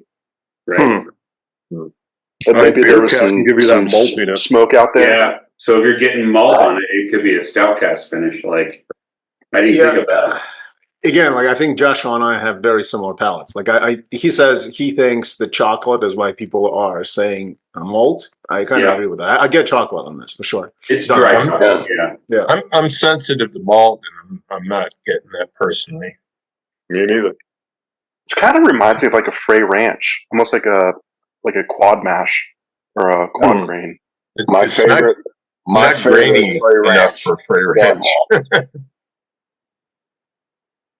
right? But maybe beer there was cask some, can give you that some maltiness. smoke out there. Yeah. So if you're getting malt on it, it could be a stout cask finish. Like, I didn't think of that. Again, like I think Joshua and I have very similar palates. Like he says he thinks the chocolate is why people are saying malt. I kind of agree with that. I get chocolate on this for sure. It's dry chocolate. Yeah. I'm sensitive to malt, and I'm not getting that personally. Me neither. It kind of reminds me of like a Frey Ranch, almost like a quad mash or a quad grain. My favorite grainy enough for Frey Ranch.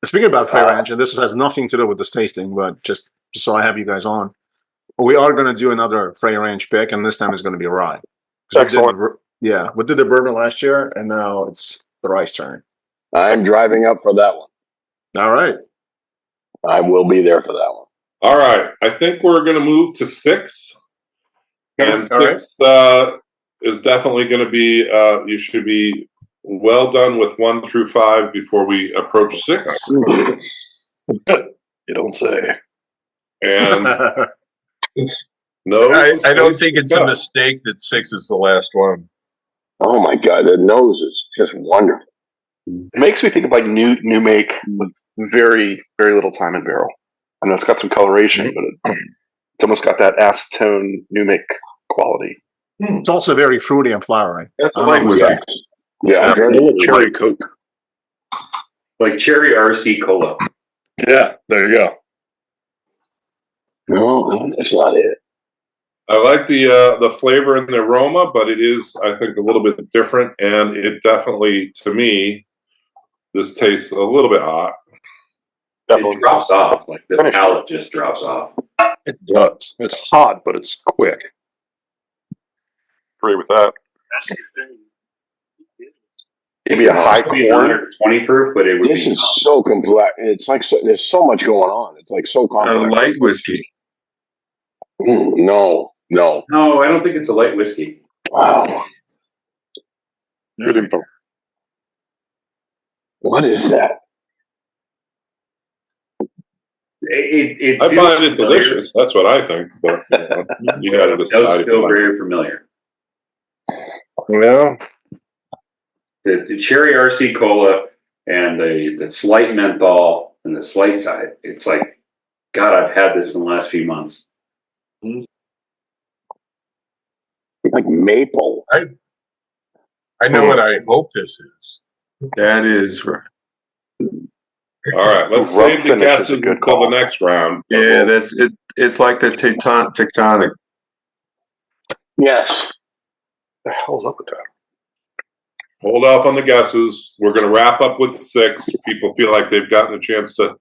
Speaking about Frey Ranch, and this has nothing to do with this tasting, but just so I have you guys on, we are going to do another Frey Ranch pick, and this time it's going to be rye. Excellent. We did the bourbon last year, and now it's the rye's turn. I'm driving up for that one. All right. I will be there for that one. All right. I think we're going to move to 6. And All right. 6 is definitely going to be, you should be well done with 1 through 5 before we approach 6. You don't say. And It's, no, I don't think it's a mistake that 6 is the last one. Oh my God, the nose is just wonderful. It makes me think of like new make with very, very little time in barrel. I know it's got some coloration, but it's almost got that acetone new make quality. It's also very fruity and flowery. That's a light whiskey. Yeah, very Cherry Coke. Like cherry RC cola. Yeah, there you go. No, that's not it. I like the flavor and the aroma, but it is, I think, a little bit different. And it definitely, to me, this tastes a little bit hot. It drops off. Like the palate just drops off. It does. It's hot, but it's quick. Agree with that. Maybe a high Maybe corn. 120 proof, but it would This be. is so complex. It's like there's so much going on. It's like so A complex. light whiskey. No. No, I don't think it's a light whiskey. Wow. Good info. What is that? It I feels find it familiar. delicious. That's what I think. But you got to It decide. does if feel you like it. very familiar. Well, The cherry RC cola and the slight menthol and the slight side. It's like, God, I've had this in the last few months. Like maple. I know what I hope this is. That is, All right, let's Rough save the finish is a guesses good until call. the next round. yeah, that's it. It's like the tectonic. Yes. the hell's up with that? Hold off on the guesses. We're going to wrap up with 6. People feel like they've gotten a chance to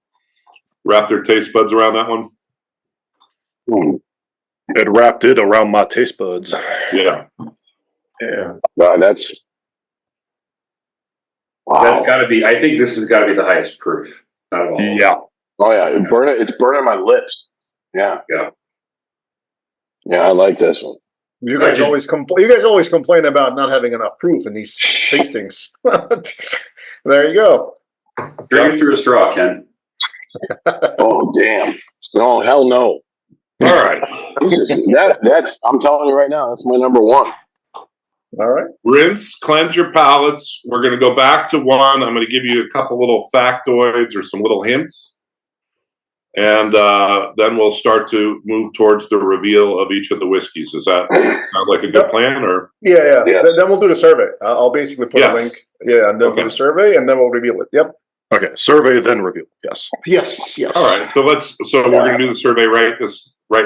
wrap their taste buds around that one. It wrapped it around my taste buds. Yeah. Yeah. No, that's. Wow. That's got to be, I think this has got to be the highest proof out of all. Yeah. Oh yeah, it's burning my lips. Yeah. Yeah. Yeah, I like this one. You guys always complain about not having enough proof in these tastings. There you go. Drink it through a straw, Ken. Oh damn! No, hell no. All right. That's I'm telling you right now, that's my number 1. All right. Rinse, cleanse your palates. We're going to go back to 1. I'm going to give you a couple little factoids or some little hints. And then we'll start to move towards the reveal of each of the whiskeys. Does that sound like a good plan? Or Yeah. Yeah. Then we'll do the survey. I'll basically put a Yes. link. Yeah, and then Okay. do the survey, and then we'll reveal it. Yep. Okay. Survey, then reveal. Yes. Yes. All right. So we're going to do the survey right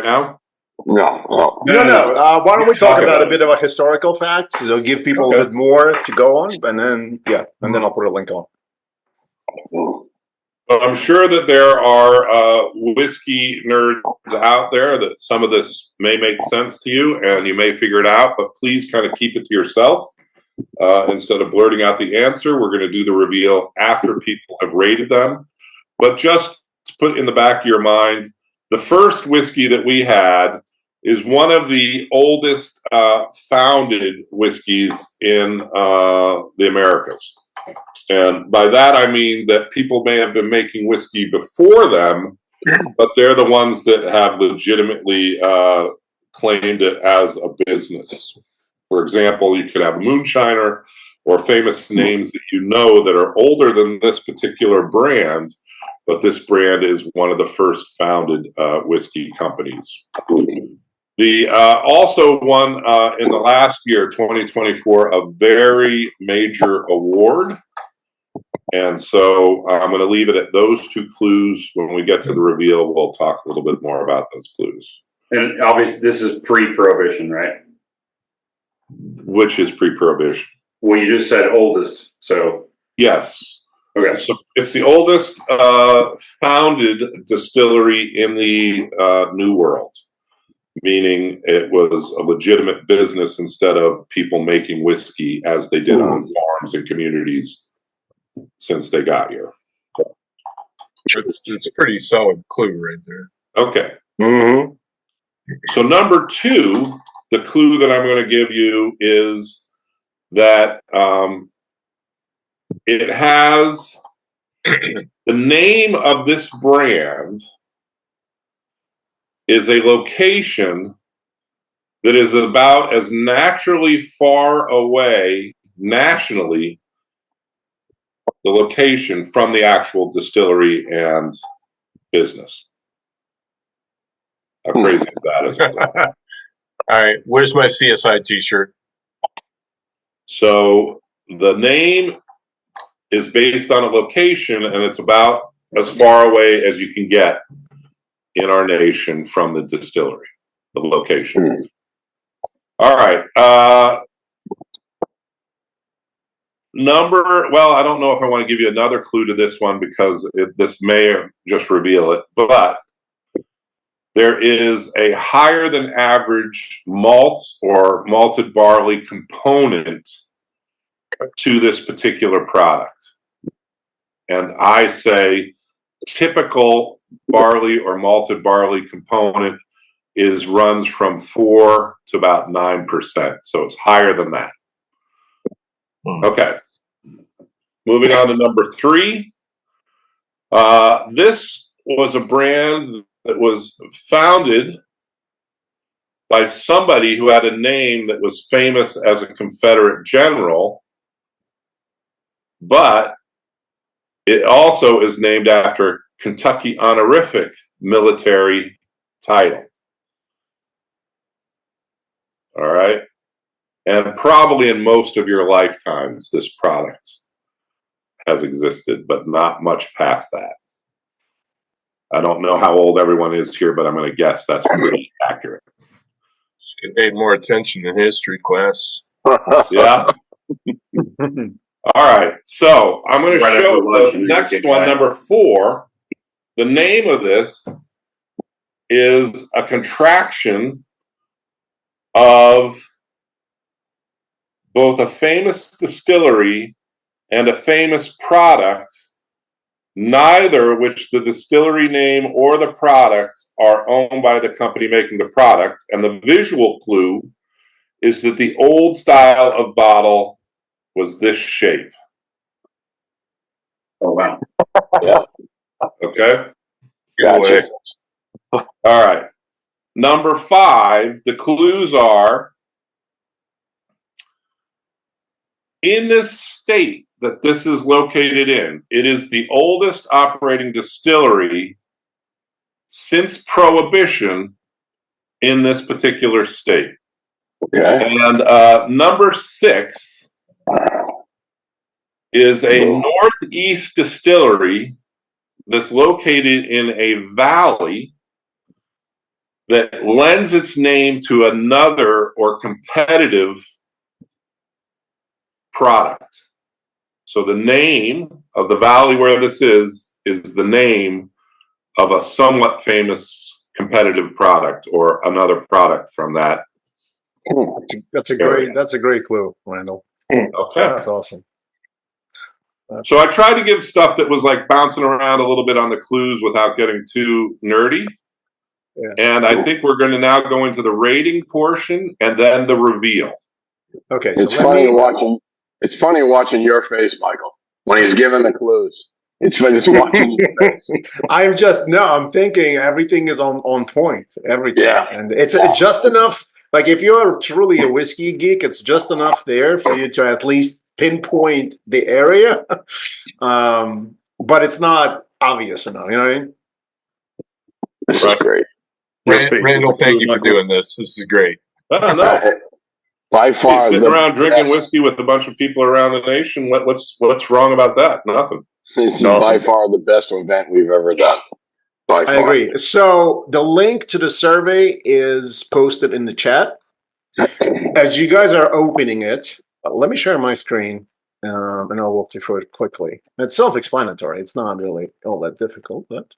now. No. No. Why don't we talk about it. a bit of a historical facts? It'll give people a bit more to go on, and then I'll put a link on. I'm sure that there are whiskey nerds out there that some of this may make sense to you and you may figure it out, but please kind of keep it to yourself. Instead of blurting out the answer, we're going to do the reveal after people have rated them. But just to put in the back of your mind, the first whiskey that we had is one of the oldest founded whiskeys in the Americas. And by that, I mean that people may have been making whiskey before them, but they're the ones that have legitimately claimed it as a business. For example, you could have a moonshiner or famous names that you know that are older than this particular brand, but this brand is one of the first founded whiskey companies. The also won in the last year, 2024, a very major award. And so I'm going to leave it at those 2 clues. When we get to the reveal, we'll talk a little bit more about those clues. And obviously, this is pre-prohibition, right? Which is pre-prohibition. Well, you just said oldest, so Yes. okay. So it's the oldest founded distillery in the New World, meaning it was a legitimate business instead of people making whiskey as they did on farms and communities since they got here. It's a pretty solid clue right there. Okay. Mm-hmm. So number 2, the clue that I'm going to give you is that it has the name of this brand is a location that is about as naturally far away nationally, the location from the actual distillery and business. How crazy is that? All right, where's my CSI T-shirt? So the name is based on a location, and it's about as far away as you can get in our nation from the distillery, the location. All right. Well, I don't know if I want to give you another clue to this one because this may just reveal it, but there is a higher than average malt or malted barley component to this particular product. And I say typical barley or malted barley component runs from 4 to about 9%. So it's higher than that. Okay. Moving on to number 3. This was a brand that was founded by somebody who had a name that was famous as a Confederate general, but it also is named after Kentucky honorific military title. All right. And probably in most of your lifetimes, this product has existed, but not much past that. I don't know how old everyone is here, but I'm going to guess that's pretty accurate. Should paid more attention in history class. Yeah. All right. So I'm going to show the next one, number 4. The name of this is a contraction of both a famous distillery and a famous product, neither which the distillery name or the product are owned by the company making the product. And the visual clue is that the old style of bottle was this shape. Oh, wow. Yeah. Okay? Gotcha. All right. Number 5, the clues are in this state that this is located in. It is the oldest operating distillery since Prohibition in this particular state. Okay. And number 6 is a northeast distillery that's located in a valley that lends its name to another or competitive product. So the name of the valley where this is the name of a somewhat famous competitive product or another product from that. That's a great clue, Randall. Okay. That's awesome. So I tried to give stuff that was like bouncing around a little bit on the clues without getting too nerdy. Yeah. And I think we're going to now go into the rating portion and then the reveal. Okay. It's funny watching your face, Michael, when he's giving the clues. It's watching your face. I'm thinking everything is on point. Everything. Yeah. And it's just enough. Like if you're truly a whiskey geek, it's just enough there for you to at least pinpoint the area. But it's not obvious enough. You know what I mean? This is great. Randall, thank you for doing this. This is great. No. By far, sitting around drinking whiskey with a bunch of people around the nation. What's wrong about that? Nothing. This is by far the best event we've ever done. By far. I agree. So the link to the survey is posted in the chat. As you guys are opening it, let me share my screen, and I'll walk you through it quickly. It's self-explanatory. It's not really all that difficult, but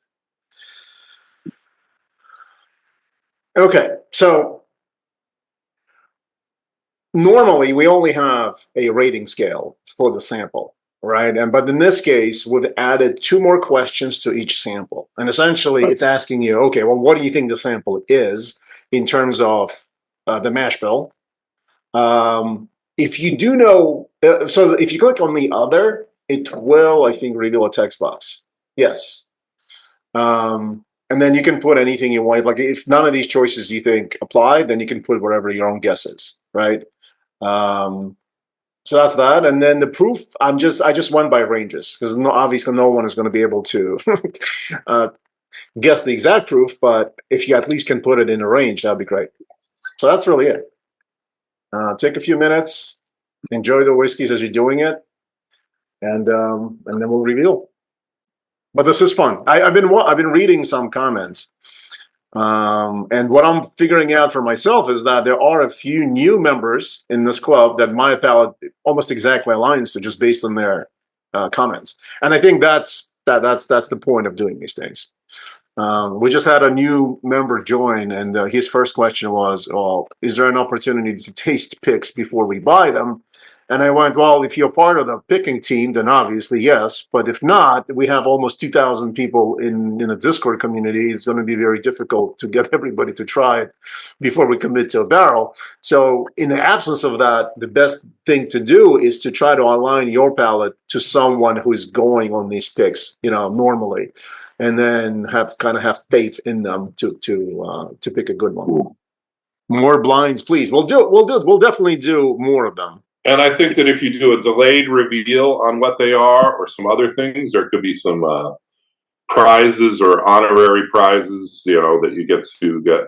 okay. So normally we only have a rating scale for the sample. right? But in this case, we've added 2 more questions to each sample. And essentially, it's asking you, okay, well, what do you think the sample is in terms of the mash bill? If you do know, so if you click on the other, it will, I think, reveal a text box. Yes. And then you can put anything you want. Like if none of these choices you think apply, then you can put whatever your own guess is, right? So that's that. And then the proof, I just went by ranges because obviously no one is going to be able to guess the exact proof, but if you at least can put it in a range, that'd be great. So that's really it. Take a few minutes, enjoy the whiskeys as you're doing it, and then we'll reveal. But this is fun. I've been reading some comments, and what I'm figuring out for myself is that there are a few new members in this club that my palate almost exactly aligns to, just based on their comments. And I think that's the point of doing these things. We just had a new member join, and his first question was, "Well, is there an opportunity to taste picks before we buy them?" And I went, "Well, if you're part of the picking team, then obviously yes. But if not, we have almost 2,000 people in a Discord community. It's going to be very difficult to get everybody to try it before we commit to a barrel. So in the absence of that, the best thing to do is to try to align your palate to someone who's going on these picks, normally. And then have faith in them to pick a good one. More blinds, please. We'll definitely do more of them. And I think that if you do a delayed reveal on what they are or some other things, there could be some prizes or honorary prizes, that you get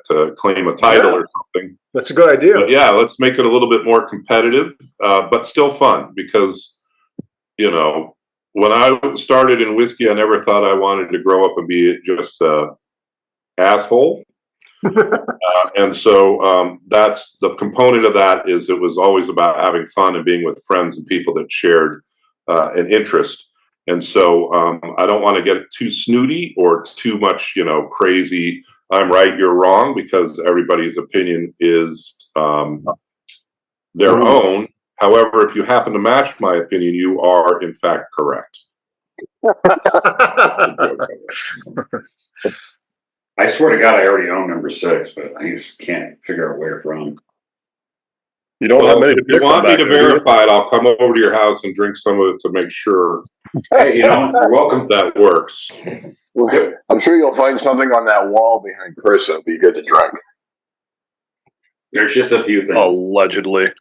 to claim a title or something. That's a good idea. But yeah, let's make it a little bit more competitive, but still fun because, when I started in whiskey, I never thought I wanted to grow up and be just an asshole. And so that's the component of that is it was always about having fun and being with friends and people that shared an interest. And so I don't want to get too snooty or too much, crazy. I'm right, you're wrong, because everybody's opinion is their own. However, if you happen to match my opinion, you are in fact correct. I swear to God, I already own number 6, but I just can't figure out where from. You don't have many to pick from. If you want me to verify it, I'll come over to your house and drink some of it to make sure. Hey, you're welcome. That works. I'm sure you'll find something on that wall behind Chris that'll be good to drink. There's just a few things. Allegedly.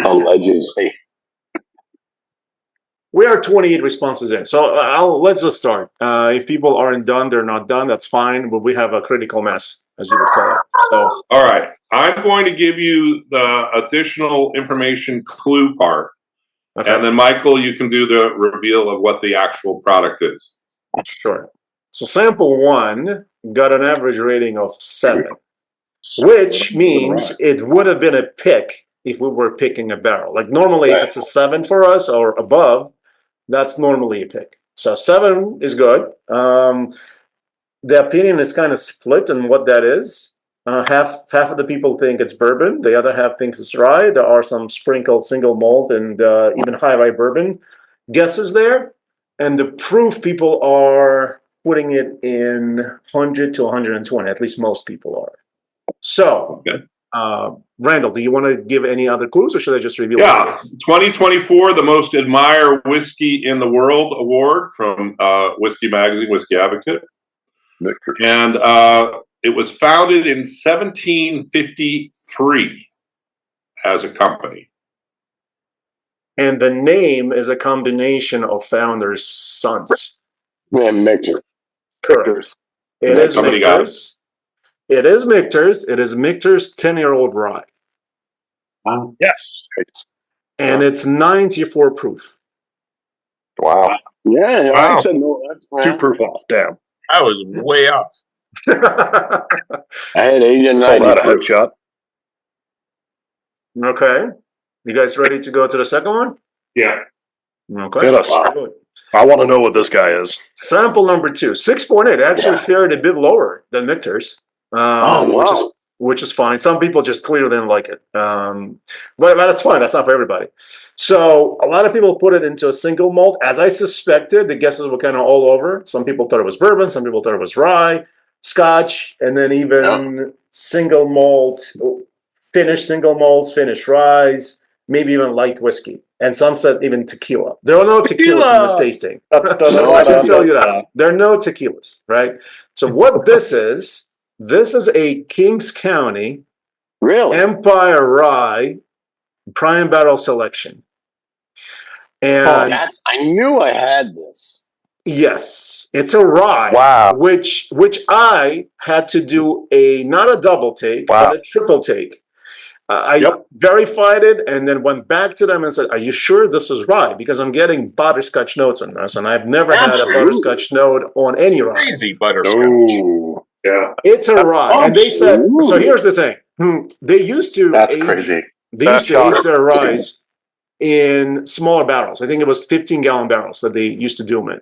Allegedly. We are 28 responses in, so let's just start. If people aren't done, they're not done. That's fine, but we have a critical mass, as you would call it. So, all right, I'm going to give you the additional information clue part, and then Michael, you can do the reveal of what the actual product is. Sure. So sample 1 got an average rating of 7, which means it would have been a pick if we were picking a barrel. Like normally, if it's a 7 for us or above, that's normally a pick. So 7 is good. The opinion is kind of split on what that is. Half of the people think it's bourbon. The other half thinks it's rye. There are some sprinkled single malt and even high rye bourbon guesses there. And the proof people are putting it in 100 to 120. At least most people are. So, Randall, do you want to give any other clues, or should I just reveal? Yeah, 2024, the Most Admired Whiskey in the World Award from Whiskey Magazine, Whiskey Advocate. And it was founded in 1753 as a company. And the name is a combination of founders' sons. And Michter's. Correct. It is Michter's. It is Michter's. It is Michter's 10-year-old rye. Yes. And it's 94 proof. Wow. Yeah, wow. I said no. 2 proof off. Damn. I was way off. I had 8 and 9. That a headshot. Okay. You guys ready to go to the second one? Yeah. Okay. Hit us. Wow. I want to know what this guy is. Sample number 2, 6.8. Actually fared a bit lower than Michter's. Wow. which is fine. Some people just clearly didn't like it. But that's fine. That's not for everybody. So a lot of people put it into a single malt. As I suspected, the guesses were kind of all over. Some people thought it was bourbon. Some people thought it was rye, Scotch, and then even single malt, finished single malts, finished ryes, maybe even light whiskey. And some said even tequila. There are no tequilas in this tasting. So I can tell you that. There are no tequilas, right? So what this is a Kings County Empire Rye prime barrel selection. And I knew I had this. Yes, it's a rye. Wow. Which I had to do not a double take, but a triple take. I verified it and then went back to them and said, "Are you sure this is rye? Because I'm getting butterscotch notes on this, and I've never had a butterscotch note on any rye." Crazy butterscotch. Ooh. Yeah. It's a rye, and they said. So here's the thing: they used to. That's crazy. They used to age their rye in smaller barrels. I think it was 15-gallon barrels that they used to do them in.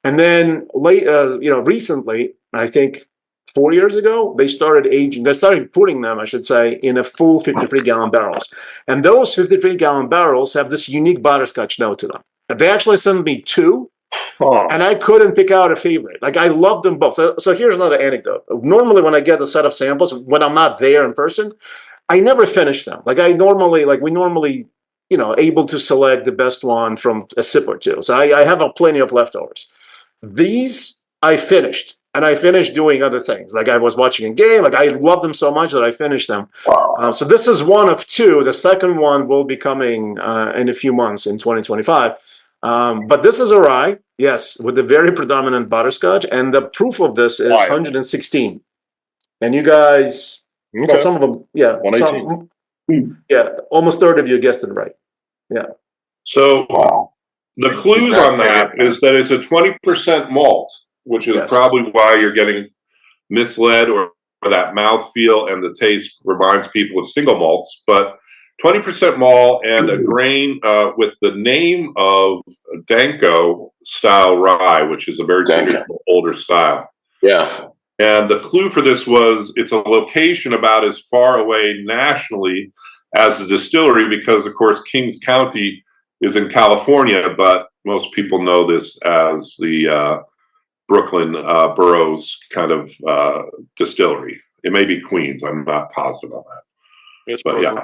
And then recently, I think 4 years ago, they started putting them, I should say, in a full 53-gallon barrels. And those 53-gallon barrels have this unique butterscotch note to them. They actually sent me two, and I couldn't pick out a favorite. Like, I love them both. So here's another anecdote. Normally, when I get a set of samples, when I'm not there in person, I never finish them. We normally, able to select the best one from a sip or two. So I have plenty of leftovers. These I finished, and I finished doing other things. Like I was watching a game. Like I loved them so much that I finished them. So this is one of two. The second one will be coming in a few months in 2025. But this is a rye, yes, with the very predominant butterscotch. And the proof of this is 116. And you guys, well, some of them, 118. Almost a third of you guessed it right. Yeah. So the clues on that is that it's a 20% malt, which is probably why you're getting misled or that mouthfeel and the taste reminds people of single malts. But 20% malt and a grain with the name of Danko style rye, which is a very traditional older style. Yeah. And the clue for this was it's a location about as far away nationally as the distillery because, of course, Kings County is in California, but most people know this as the Brooklyn boroughs kind of distillery. It may be Queens. I'm not positive on that. But yeah.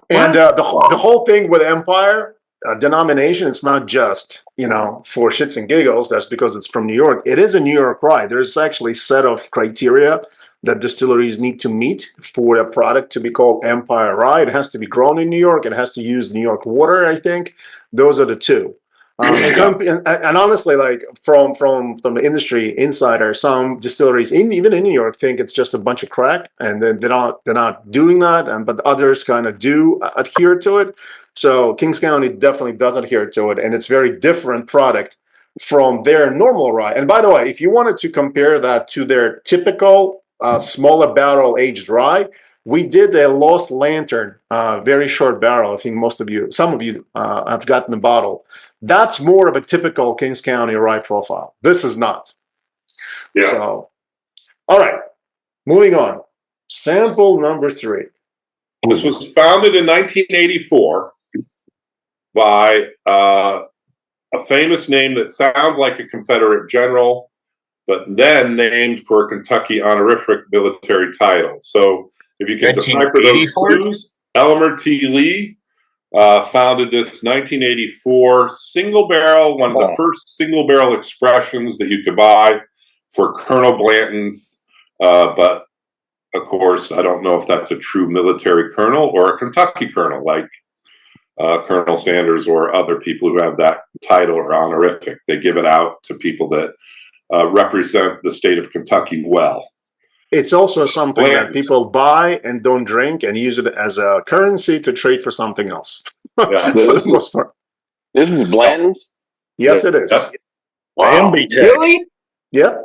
And the whole thing with Empire denomination, it's not just, for shits and giggles. That's because it's from New York. It is a New York rye. There's actually a set of criteria that distilleries need to meet for a product to be called Empire Rye. It has to be grown in New York. It has to use New York water, I think. Those are the two. And honestly, like from the industry insider, some distilleries even in New York think it's just a bunch of crack, and then they're not doing that. But others kind of do adhere to it. So Kings County definitely does adhere to it, and it's very different product from their normal rye. And by the way, if you wanted to compare that to their typical smaller barrel aged rye, we did a Lost Lantern, very short barrel. I think some of you have gotten the bottle. That's more of a typical Kings County rye profile. This is not. Yeah. So, all right, moving on. Sample number 3. This was founded in 1984 by a famous name that sounds like a Confederate general, but then named for a Kentucky honorific military title. So if you can decipher those clues, Elmer T. Lee founded this 1984 single barrel, one of the first single barrel expressions that you could buy for Colonel Blanton's. But of course, I don't know if that's a true military colonel or a Kentucky colonel like Colonel Sanders or other people who have that title or honorific. They give it out to people that represent the state of Kentucky well. It's also something that people buy and don't drink and use it as a currency to trade for something else. Yeah. For the most part. This is Blanton's? Yes, it is. Yep. Wow. Really? Yep.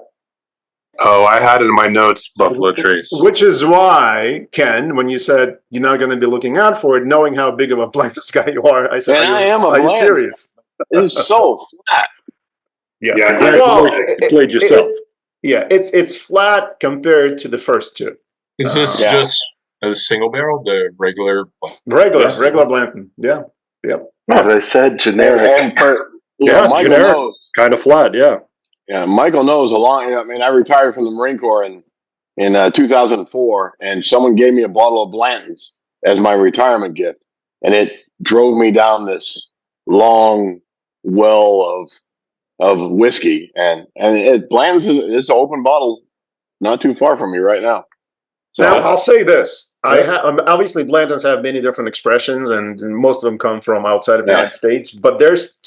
Oh, I had it in my notes, Buffalo Trace. Which is why, Ken, when you said you're not going to be looking out for it, knowing how big of a Blanton's guy you are, I said, are you serious? It is so flat. Yeah. You played yourself. It's flat compared to the first two. Is this Yeah. just a single barrel, the regular? Regular Blanton. Yeah. Yep. As I said, generic. And for, Yeah, Michael generic. knows. Kind of flat, yeah. Yeah, Michael knows a lot. I mean, I retired from the Marine Corps in 2004, and someone gave me a bottle of Blanton's as my retirement gift, and it drove me down this long well of whiskey, and Blanton's is an open bottle, not too far from me right now. So Now I'll say this: obviously Blanton's have many different expressions, and most of them come from outside of the United States. But there's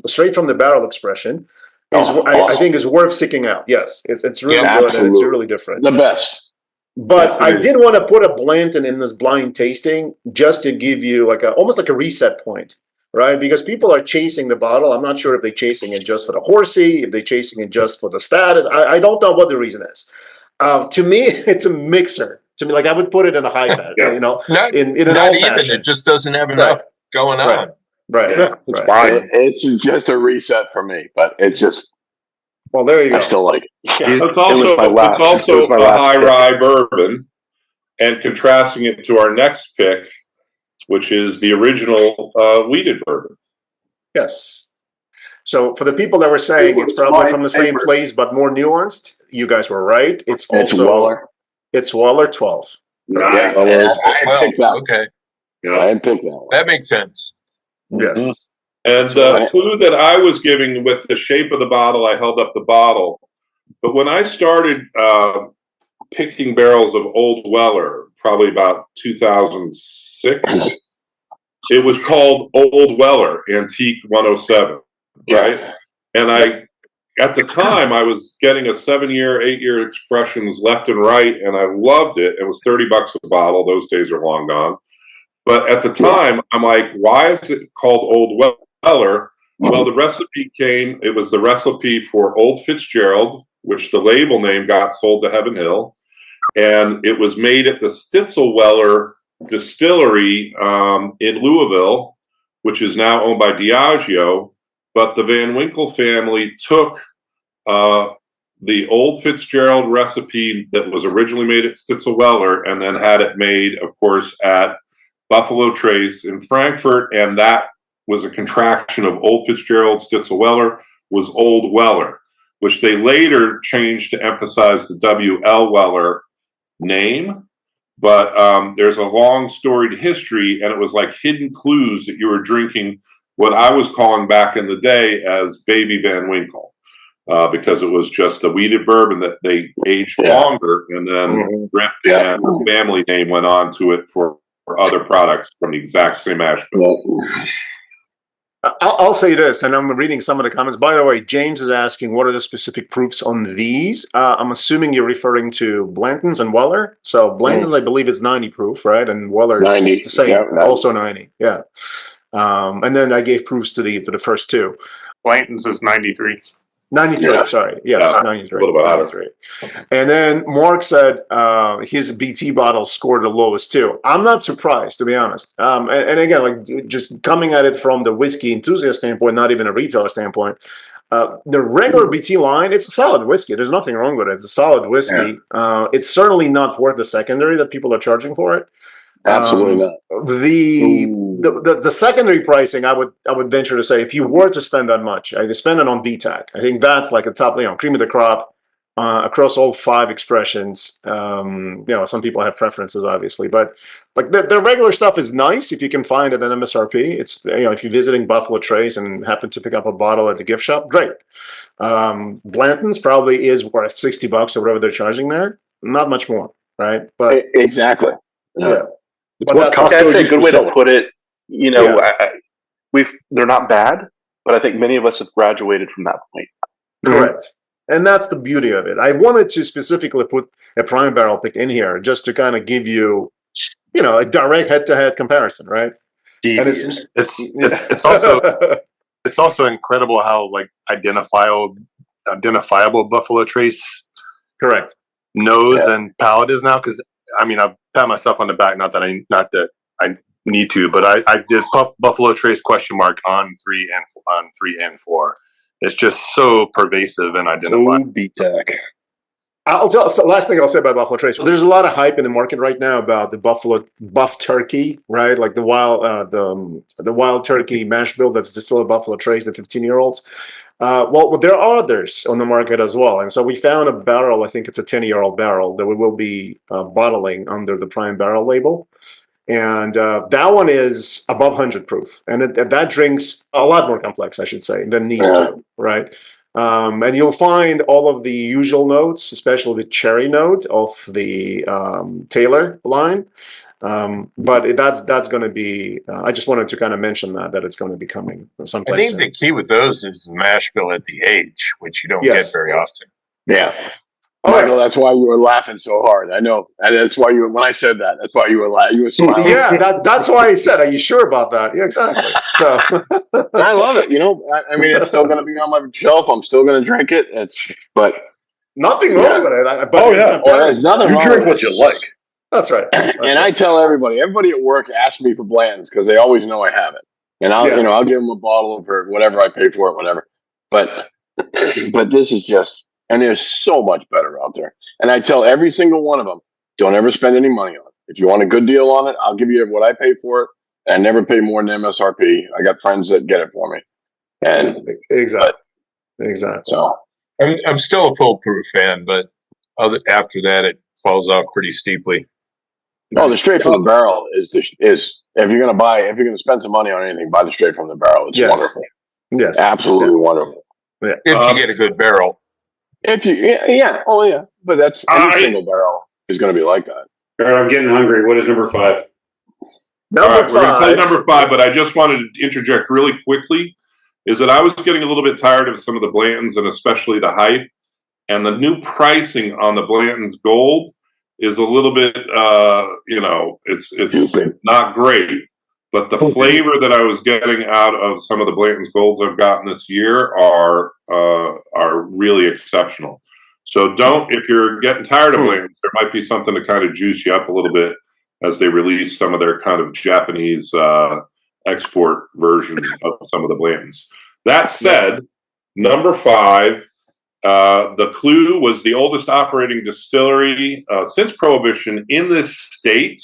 straight from the barrel expression is I think is worth seeking out. Yes, it's really good and it's really different. The best. But yes, I did want to put a Blanton in this blind tasting just to give you almost like a reset point, right? Because people are chasing the bottle. I'm not sure if they're chasing it just for the horsey, if they're chasing it just for the status. I don't know what the reason is. To me, it's a mixer. To me, I would put it in a high fat, in an old fashioned. It just doesn't have enough going on. Right. Yeah, it's fine. It's just a reset for me, but it's just. Well, there you go. I still like it. Yeah. It's also a high rye bourbon, and contrasting it to our next pick, which is the original wheated bourbon. Yes. So for the people that were saying it's probably from the same place but more nuanced, you guys were right. It's Waller. It's Waller 12. Nice. I picked that. Okay. Yeah, I picked that one. That makes sense. Yes. Mm-hmm. And the clue that I was giving with the shape of the bottle, I held up the bottle. But when I started picking barrels of Old Weller, probably about 2006, it was called Old Weller Antique 107, right? And at the time, I was getting a 7-year, 8-year expressions left and right, and I loved it. It was $30 a bottle. Those days are long gone. But at the time, I'm like, why is it called Old Weller? Well, the recipe it was the recipe for Old Fitzgerald, which the label name got sold to Heaven Hill. And it was made at the Stitzelweller distillery in Louisville, which is now owned by Diageo. But the Van Winkle family took the Old Fitzgerald recipe that was originally made at Stitzelweller and then had it made, of course, at Buffalo Trace in Frankfurt, and that was a contraction of Old Fitzgerald. Stitzelweller was Old Weller, which they later changed to emphasize the W.L. Weller name. But there's a long storied history, and it was like hidden clues that you were drinking what I was calling back in the day as Baby Van Winkle, because it was just a wheated bourbon that they aged longer, and then Rip and the family name went on to it for other products from the exact same ash bill. I'll say this, and I'm reading some of the comments. By the way, James is asking, what are the specific proofs on these? I'm assuming you're referring to Blanton's and Weller. So Blanton's, I believe, is 90 proof, right? And Weller's 90, the same, also 90. Yeah. And then I gave proofs to the first two. Blanton's is 93. 93, sorry. Yes, 93. A little bit 93. And then Mark said his BT bottle scored the lowest too. I'm not surprised, to be honest. And again, just coming at it from the whiskey enthusiast standpoint, not even a retailer standpoint, the regular BT line, it's a solid whiskey. There's nothing wrong with it. It's a solid whiskey. It's certainly not worth the secondary that people are charging for it. Absolutely not. The secondary pricing, I would venture to say, if you were to spend that much, I spend it on BTAC. I think that's like a top, cream of the crop across all 5 expressions. Some people have preferences, obviously, but the regular stuff is nice if you can find it at MSRP. It's if you're visiting Buffalo Trace and happen to pick up a bottle at the gift shop, great. Blanton's probably is worth $60 or whatever they're charging there. Not much more, right? But exactly. Yeah. That's a good way to put it. They're not bad, but I think many of us have graduated from that point. Correct. And that's the beauty of it. I wanted to specifically put a prime barrel pick in here just to kind of give you, a direct head-to-head comparison, right? And it's also incredible how identifiable Buffalo Trace correct nose and palate is now, because I pat myself on the back, not that I need to, but I did Buffalo Trace (?) on 3 and 4. It's just so pervasive and identifiable. BTAC. So last thing I'll say about Buffalo Trace. So there's a lot of hype in the market right now about the buff turkey, right? Like the wild turkey mash bill that's distilled Buffalo Trace, the 15-year-olds. Well, there are others on the market as well, and so we found a barrel. I think it's a 10-year-old barrel that we will be bottling under the Prime Barrel label. And that one is above 100 proof, and that drink's a lot more complex, I should say, than these two, right? And you'll find all of the usual notes, especially the cherry note of the Taylor line. But that's going to be. I just wanted to kind of mention that it's going to be coming I sometime think soon. the key with those is the mash bill at the age, which you don't Yes. get very often. Yeah. All Michael, right. that's why you were laughing so hard. I know. And that's why when I said that, that's why you were laughing. You were smiling. Yeah, that's why I said, are you sure about that? Yeah, exactly. So I love it. You know, I mean, it's still going to be on my shelf. I'm still going to drink it. But nothing wrong with it. But there's nothing You wrong drink with what it. you like. That's right. And I tell everybody at work asks me for Blanton's because they always know I have it, and I'll give them a bottle for whatever I pay for it, whatever. But this is just, and there's so much better out there. And I tell every single one of them, don't ever spend any money on it. If you want a good deal on it, I'll give you what I pay for it, and I never pay more than MSRP. I got friends that get it for me, and exactly. So I'm still a foolproof fan, but after that, it falls off pretty steeply. Oh, the straight from the barrel is if you're gonna spend some money on anything, buy the straight from the barrel. It's wonderful. Yes, absolutely wonderful. Yeah. If you get a good barrel. If you, but that's any single barrel is going to be like that. All right, I'm getting hungry. What is number 5? Number 5. We're going to play number 5, but I just wanted to interject really quickly. Is that I was getting a little bit tired of some of the Blantons and especially the hype, and the new pricing on the Blanton's Gold is a little bit, it's not great. But the flavor that I was getting out of some of the Blanton's Golds I've gotten this year are really exceptional. So if you're getting tired of Blanton's, there might be something to kind of juice you up a little bit as they release some of their kind of Japanese export versions of some of the Blantons. That said, number 5, the Clue was the oldest operating distillery since Prohibition in this state.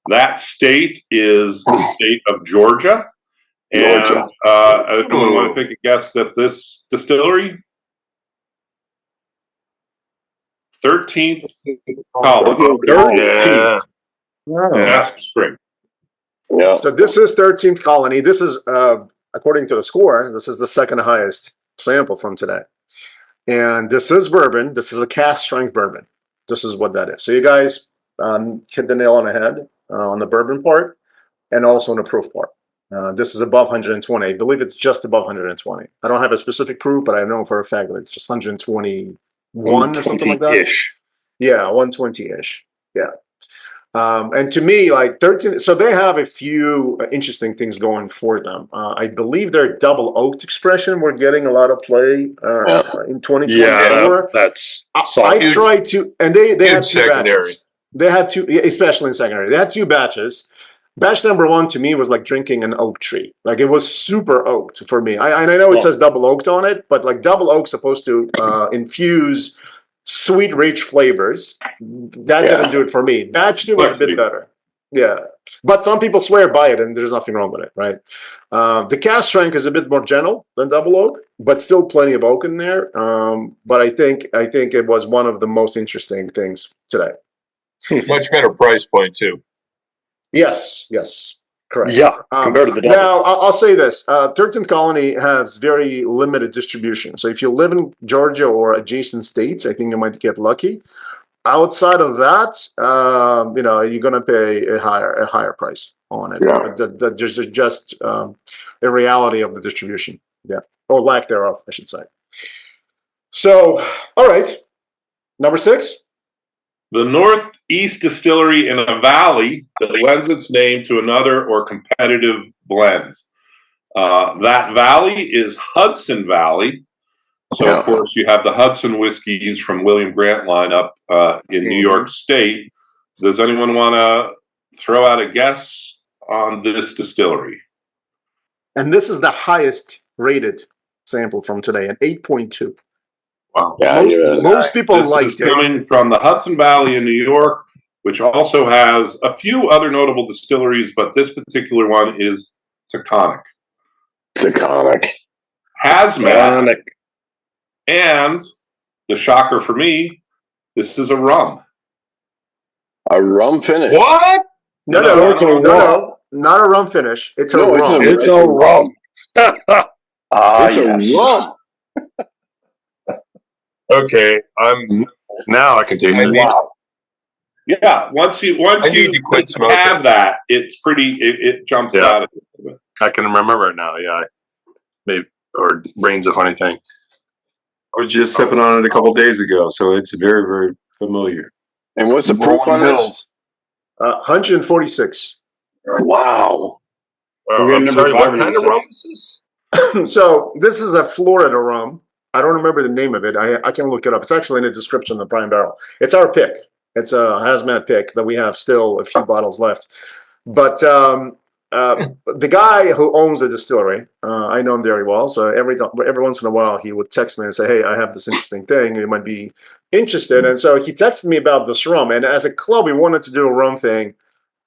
That state is the state of Georgia. And anyone want to take a guess at this distillery? 13th colony. 13th. Cask-strength. Yeah. So this is 13th colony. This is, according to the score, this is the second highest sample from today. And this is bourbon. This is a cask-strength bourbon. This is what that is. So you guys hit the nail on the head on the bourbon part and also on the proof part. This is above 120. I believe it's just above 120. I don't have a specific proof, but I know for a fact that it's just 121 or something like that. Yeah, 120-ish. Yeah. And to me, like 13, so they have a few interesting things going for them. I believe their double oaked expression, we're getting a lot of play in 2024. Yeah, that's solid. I tried to, and they had 2 secondary. batches. They had 2, especially in secondary. They had 2 batches. Batch number 1 to me was like drinking an oak tree. Like it was super oaked for me. I know it says double oaked on it, but like double oak's supposed to infuse sweet, rich flavors. That didn't do it for me. Batch 2 was a bit better. Yeah. But some people swear by it, and there's nothing wrong with it, right? The cask strength is a bit more gentle than double oak, but still plenty of oak in there. But I think it was one of the most interesting things today. Much better price point, too. Yes, correct. Yeah, compared to the double. Now, I'll say this. 13th Colony has very limited distribution. So if you live in Georgia or adjacent states, I think you might get lucky. Outside of that, you're going to pay a higher price on it. Yeah. There's just a reality of the distribution. Yeah, or lack thereof, I should say. So, all right. Number 6. The Northeast Distillery in a valley that lends its name to another or competitive blend. That valley is Hudson Valley. So, of course, you have the Hudson whiskeys from William Grant lineup in New York State. Does anyone want to throw out a guess on this distillery? And this is the highest rated sample from today, an 8.2. Wow. Yeah, I give it an Most people This is liked it. coming from the Hudson Valley in New York, which also has a few other notable distilleries, but this particular one is Taconic. Taconic. Hazmat, and the shocker for me, this is a rum. A rum finish. What? No, not a rum finish. It's a rum. It's a rum. It's a Yes. rum. Okay, Now I can taste it. Wow. Yeah, once you need to quit smoking. have that, it's pretty. It jumps Yeah. out of it. I can remember it now. Yeah, maybe or brain's a funny thing. I was just sipping on it a couple days ago, so it's very, very familiar. And what's the proof on this? 146. Wow. We're number 5 what kind of rum is is So this is a Florida rum. I don't remember the name of it. I can look it up. It's actually in the description of the Prime Barrel. It's our pick. It's a hazmat pick that we have still a few bottles left. But the guy who owns the distillery, I know him very well. So every once in a while, he would text me and say, "Hey, I have this interesting thing. You might be interested." And so he texted me about this rum. And as a club, we wanted to do a rum thing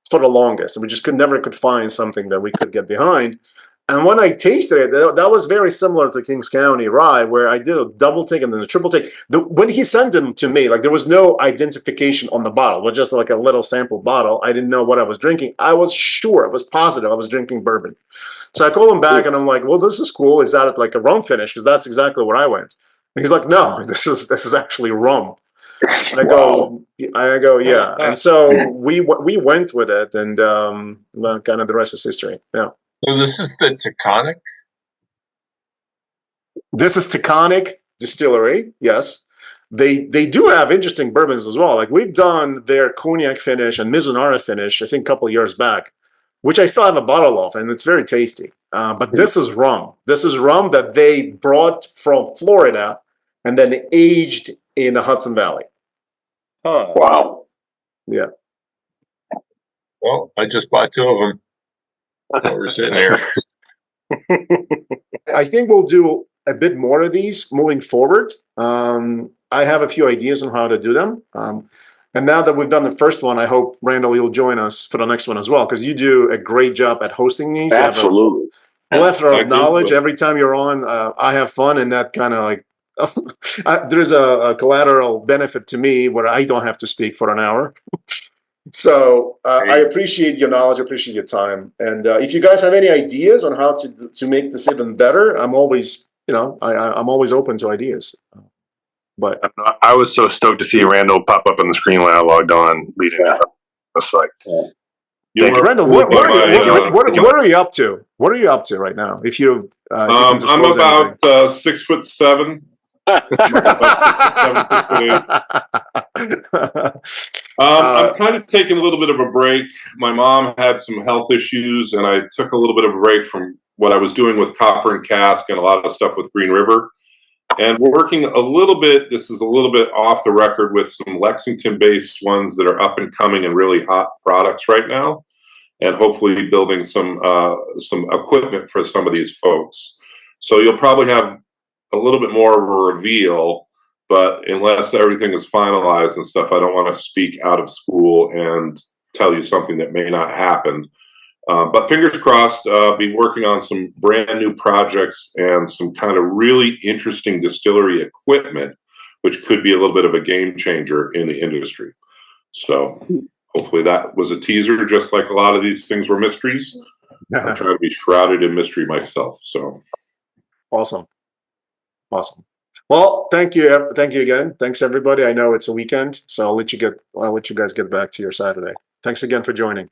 for the longest, and we just never could find something that we could get behind. And when I tasted it, that was very similar to Kings County Rye, where I did a double take and then a triple take. When he sent them to me, like there was no identification on the bottle. It was just like a little sample bottle. I didn't know what I was drinking. I was sure, I was positive I was drinking bourbon. So I called him back and I'm like, well, this is cool. Is that like a rum finish? Because that's exactly where I went. And he's like, no, this is actually rum. And I go, yeah. And so we went with it, and kind of the rest is history. Yeah. So this is the Taconic? This is Taconic Distillery. Yes. They do have interesting bourbons as well. Like we've done their cognac finish and Mizunara finish, I think a couple of years back, which I still have a bottle of, and it's very tasty. But this is rum. This is rum that they brought from Florida and then aged in the Hudson Valley. Huh. Wow. Yeah. Well, I just bought 2 of them while we're sitting here. I think we'll do a bit more of these moving forward. I have a few ideas on how to do them. And now that we've done the first one, I hope, Randall, you'll join us for the next one as well, because you do a great job at hosting these. Absolutely. You have a plethora of knowledge. Every time you're on, I have fun, and that kind of like, there's a collateral benefit to me where I don't have to speak for an hour. So I appreciate your knowledge, appreciate your time, and if you guys have any ideas on how to make this even better, I'm always, I'm always open to ideas. But I was so stoked to see Randall pop up on the screen when I logged on, leading this up. It's like, Randall, what are you up to? What are you up to right now? If you, I'm about 6'7". I'm kind of taking a little bit of a break. My mom had some health issues, and I took a little bit of a break from what I was doing with Copper and Cask and a lot of stuff with Green River, and working a little bit. This is a little bit off the record with some Lexington-based ones that are up and coming and really hot products right now, and hopefully building some equipment for some of these folks. So you'll probably have a little bit more of a reveal, but unless everything is finalized and stuff, I don't want to speak out of school and tell you something that may not happen. But fingers crossed, be working on some brand new projects and some kind of really interesting distillery equipment, which could be a little bit of a game changer in the industry. So hopefully that was a teaser, just like a lot of these things were mysteries. I'm trying to be shrouded in mystery myself. So awesome. Well, thank you again. Thanks everybody. I know it's a weekend, so I'll let you guys get back to your Saturday. Thanks again for joining.